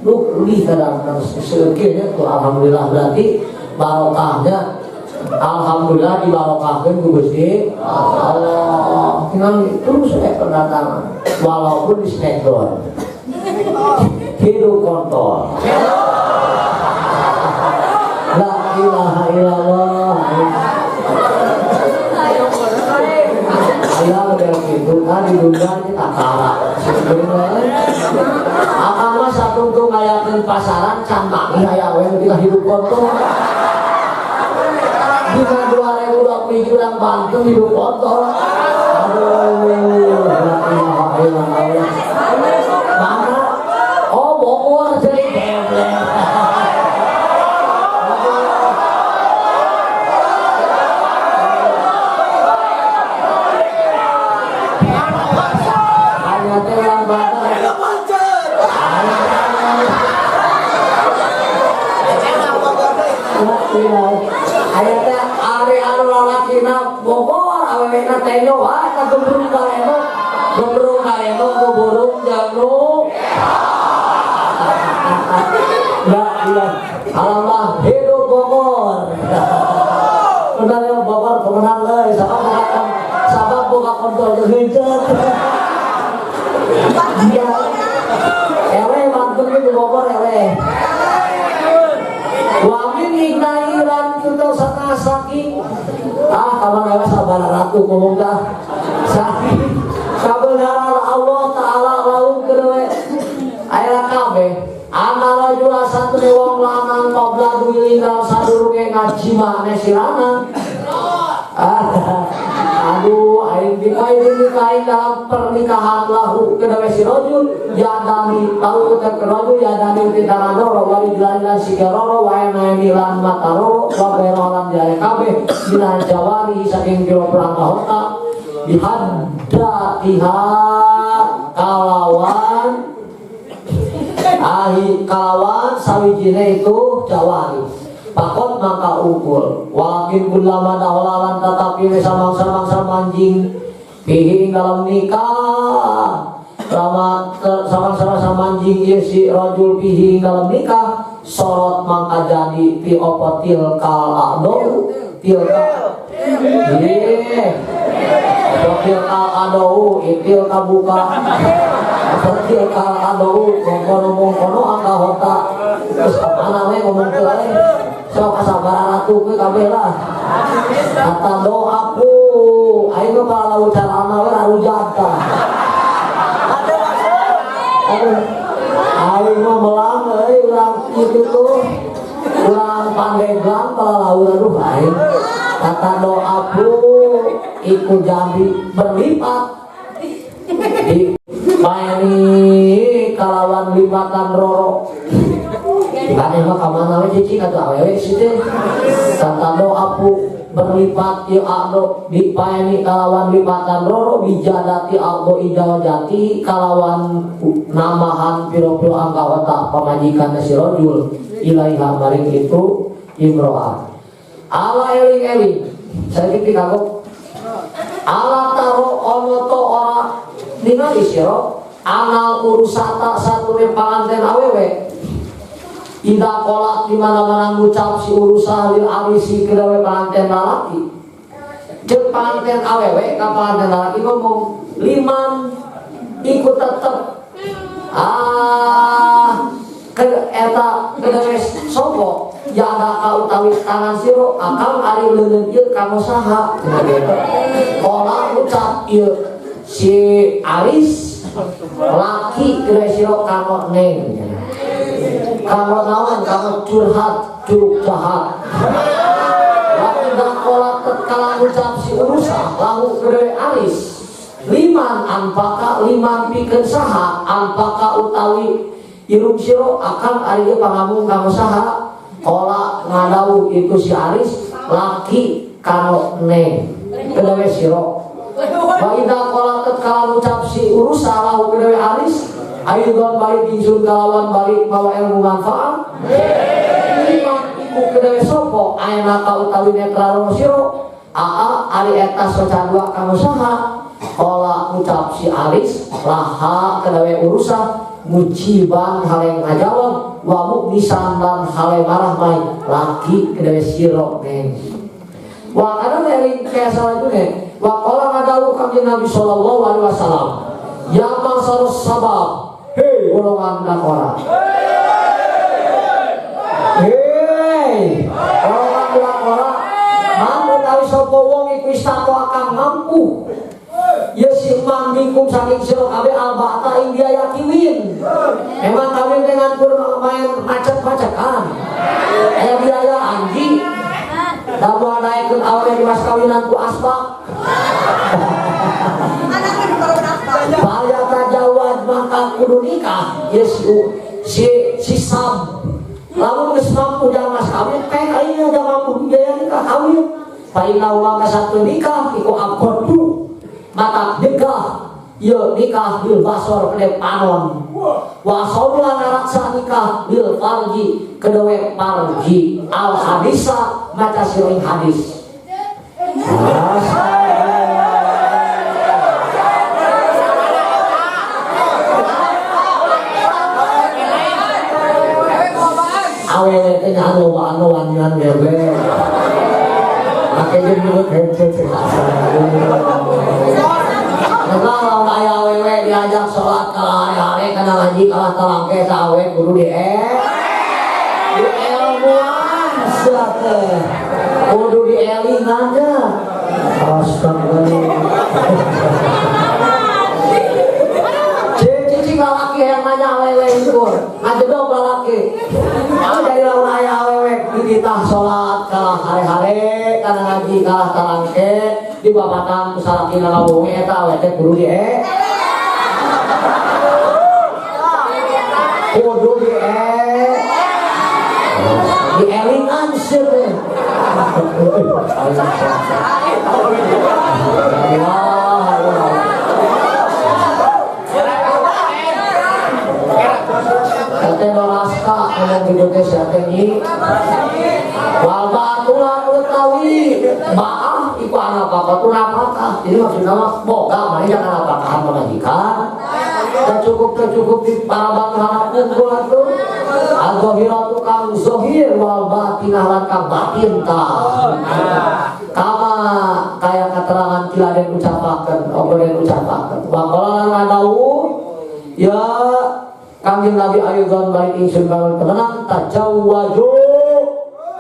S1: lebih kadang-kadang segini tuh alhamdulillah berarti barokahnya alhamdulillah dibarokahkan ku Gusti Allah tinggal terus pendatangan walaupun di snackdown hidup kontol la ilaha illallah ayah udah gitu kan di dunia kita kalah akan mah satu tuh ngayakin pasaran can mami aya we kita hidup kontol dina 2027 urang Banten hidup kontol aduh la ilaha illallah mana oh Bogor jadi geblek ayatnya ari anu lalakina Bogor awena tenyo wah ka gembrung kaleno ku burung jangnuk enggak bilang alamak hidup Bogor benar ya Bogor pemenang euy sabab boga kontrol geunceut iya ewe Banten di Bogor ewe wamin ignairan kita sakasaki kawan ewe sabar ratu ngomong dah saking kabenaran Allah Ta'ala laung kedewe ayeuna kabeh ana rajula satu wong lanang qabla duili dalam sadurunge ngajima ne si lanang aduh aing nikahi dalam pernikahan lahu kedewe si rajul yadani tahu ke rajul yadani tindakan doro wali dilan sigaroro wae nilan mataroro wa berolan jare kabeh dina jawari saking pira perang kahota dihadatiha kalawan sawijine itu jawari pakot maka ukul walakin kulama daholalan tetapi samang-samang samanjing pihi dalam nikah sama-sama samanjing ya si rajul pihi dalam nikah sorot maka jadi ti opotil kalado tilka Wakil kal-adau, ikil kabuka Wakil kal-adau, ngomong-ngomong angka hota terus apa namanya ngomong ke lain so kasabaran atuh ke kabeh lah kata doaku aing mah para ucaran we aru jata aing mah melang euy urang kitu tuh urang Pandeglang kalau laur aduh aing kata doaku ikut jadi berlipat di maini kalawan lipatan roro kan emang kamana we cicing atau awewe situ kata doaku berlipat ya ado di maini kalawan lipatan roro bijadati aldo ijawa jati kalawan namahan piro-piro angka otak pemajikan si rojul ilaiha maring itu imro'ah ala eling-eling saya pikir kagok ala taro ono to ora ningali sira anal urusata satu panganten awewe ida kolak di mana-mana ngucap si urusah lil arisi kedawe panganten lalaki jeung panganten awewe ka panganten lalaki ngomong liman ikut tetep ke eta kedawe sopo Yada ka utawi tangan siro akang ari leungeun ieu kamu saha Kola ucap ieu si Aris laki kira siro kamu neng kamu naon kamu curhat curug jahat lalu dah kola tetkala ucap si urusa lalu kira Aris liman ampaka liman pikeun saha ampaka utawi irung siro akang ari ieu pangamung kamu saha Kola ngadau itu si Aris laki kano neng kedawe siro Baida kola tetkala ucap si urusa lahu kedawe Aris ayudon balik insun kalawan balik bawa ilmu manfaat liman iku kedawe sopo ayana ka utawi netraro siro aa ari eta socadua kamu saha kola ucap si Aris laha kedawe urusa mujiban hale ngajawab wa muknisan dan hale marah mai laki kedawe siro neng wa kana eling kaya salajune wa qala ngadawu kanjeng Nabi sallallahu alaihi wasallam ya mansarus sabab hei golongan dakora hei golongan dakora mampu tawi sapa wong iku istako akan mampu ya si man minkum saking siro kabe albata india yakiwin emang kawin dengan main macet-macetan aya biaya anjing damu naikkeun awalnya di mas kawinan ku asbak baya tajawad maka kudu nikah ya si Sam lalu geus mampu jangan mas kawin kayak kayaknya udah mampu biaya nikah kawin paina uang ke satu nikah iku akodu mata nikah ya nikah bil basor kede panon wasorulah naraksa nikah bil farji kedewe farji al hadisa maca siring hadis awewe teh anu nyan gebe akhirnya juga headset kalau kaya wewe diajak sholat kalah hari-hari kena ngaji kalah telangke sawe kudu di ilmuwan siate kudu di eling aja astagfirullah cicing lalaki yang nanya wewe itu ngajedok lalaki dari lawan ayah wewe dititah sholat kalah hari-hari kena ngaji kalah telangke di babatan kusalakin lawunge eta we teh kudu di elingan sih kate noraska yang hidupnya siate ini wal batulan utawi maaf iku anak apa tuh apakah jadi maksudnya mah boga mana jangan apakahan majikan tercukup di para batuhan kumpul itu al-zohiratu kang zohir wal batinah lan kang batin kama kaya keterangan tiladen ucapaken obolen ucapaken wa qala ngadawu ya kanjeng Nabi ayudan balik ingsun bangun temenan tajawwaju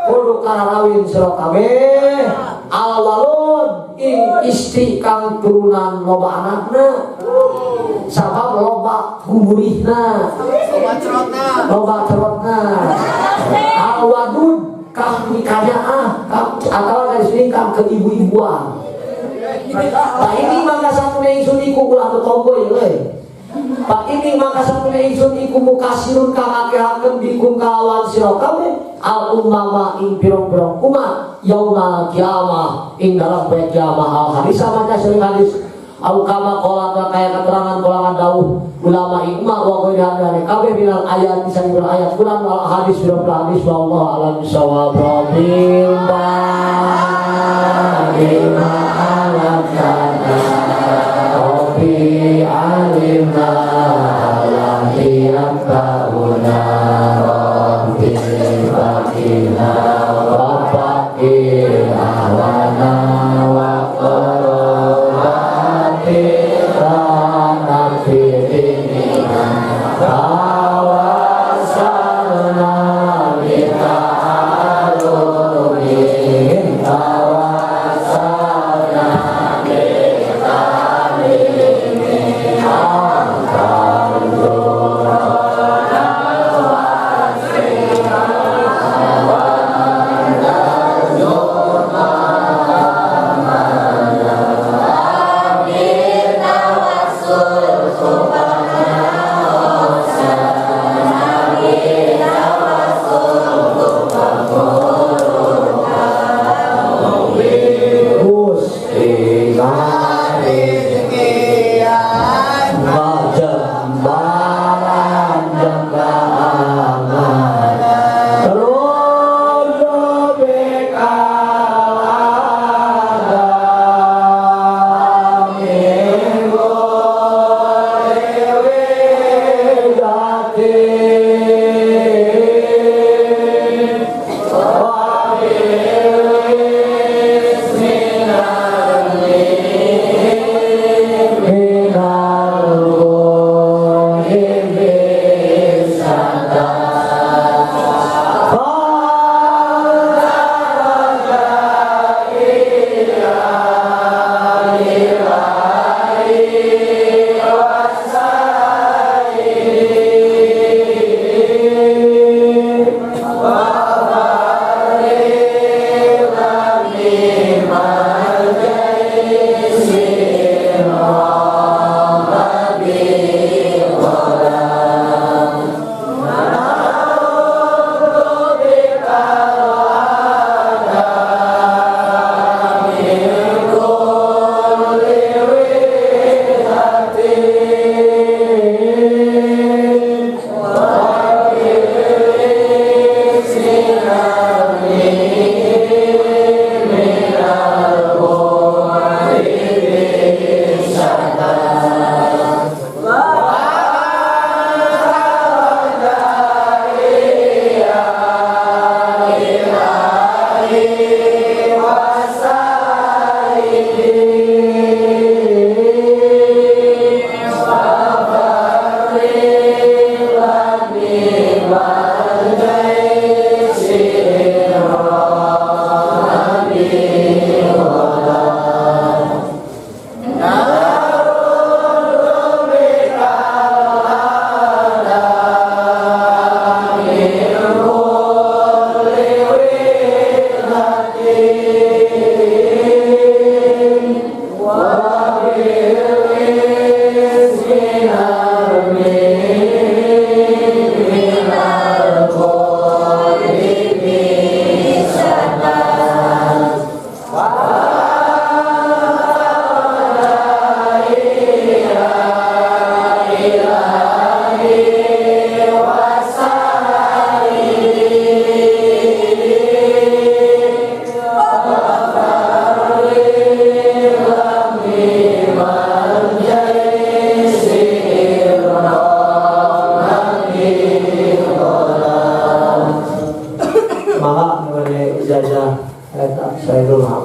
S1: kudu kararawin sira kabeh alwalud ing istri kang turunan loba anakna sabab loba gumurihna loba cerotna alwadud kang nikahnya atau dari sini kang ke ibu-ibuan tak ini maka satu ingsun iku ulah tomboy euy Pak ini maka satu ingsun iku mukasirun kang akehaken bikum kalawan sira kabeh al ummama ing pirang-pirang umat yaumul kiamah ing dalam poe kiamah al hadis maca sering hadis au kama qala kaya keterangan ulangan dawuh ulama ing ummah wa qadane kabeh minal ayat bisa ayat Quran wal hadis bil hadis wallahu alam bisawab rabbil bima alam kana rabbi alimna lahiyam kauna rabbi fakina wafakir awana wa qarobati tanafirina kawasalna bita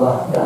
S2: Allah.